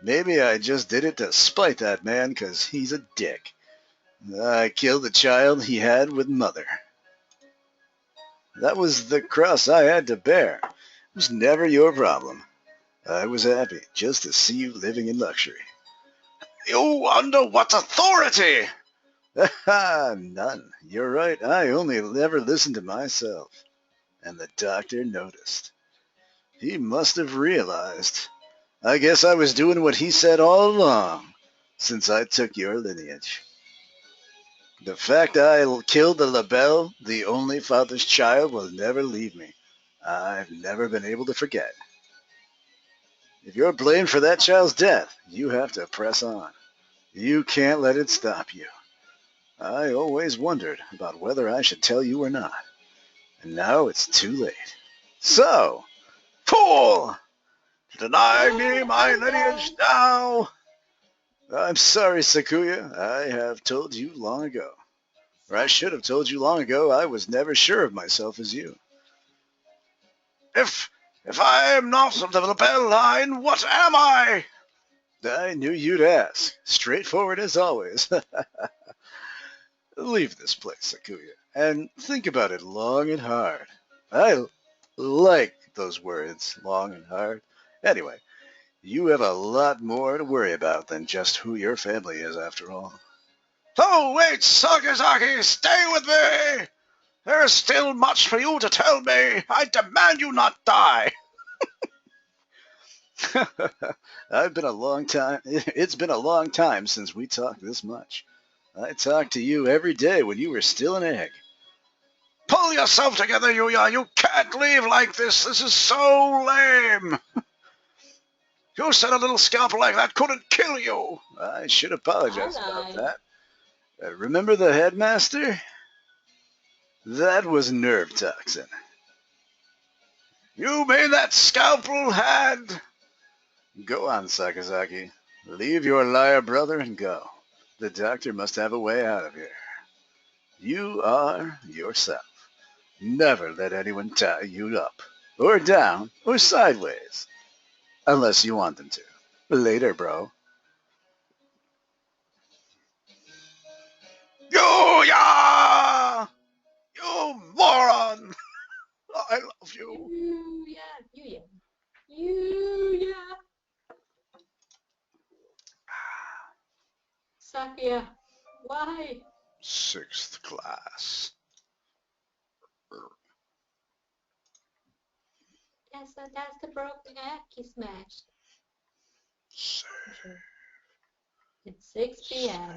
Maybe I just did it to spite that man because he's a dick. I killed the child he had with Mother. That was the cross I had to bear. It was never your problem. I was happy just to see you living in luxury. You under what authority? None. You're right. I only ever listened to myself. And the doctor noticed. He must have realized. I guess I was doing what he said all along, since I took your lineage. The fact I killed the LaBelle, the only father's child, will never leave me. I've never been able to forget. If you're blamed for that child's death, you have to press on. You can't let it stop you. I always wondered about whether I should tell you or not. And now it's too late. So, Fool! Deny me my lineage now! I'm sorry, Sakuya. I have told you long ago. Or I should have told you long ago I was never sure of myself as you. If I am not of the LaBelle line, what am I? I knew you'd ask. Straightforward as always. Leave this place, Sakuya, and think about it long and hard. I like those words, long and hard. Anyway, you have a lot more to worry about than just who your family is, after all. Oh, wait, Sakazaki, stay with me! There is still much for you to tell me. I demand you not die. It's been a long time since we talked this much. I talked to you every day when you were still an egg. Pull yourself together, Yuya. You can't leave like this. This is so lame. You said a little scalpel like that couldn't kill you. I should apologize about that. Remember the headmaster? That was nerve toxin. You mean that scalpel had... Go on, Sakazaki. Leave your liar brother and go. The doctor must have a way out of here. You are yourself. Never let anyone tie you up, or down, or sideways. Unless you want them to. Later, bro. Yuya! You moron! I love you. Yuya. Sakuya, why? 6th class. That's the broken egg he smashed. It's 6 p.m.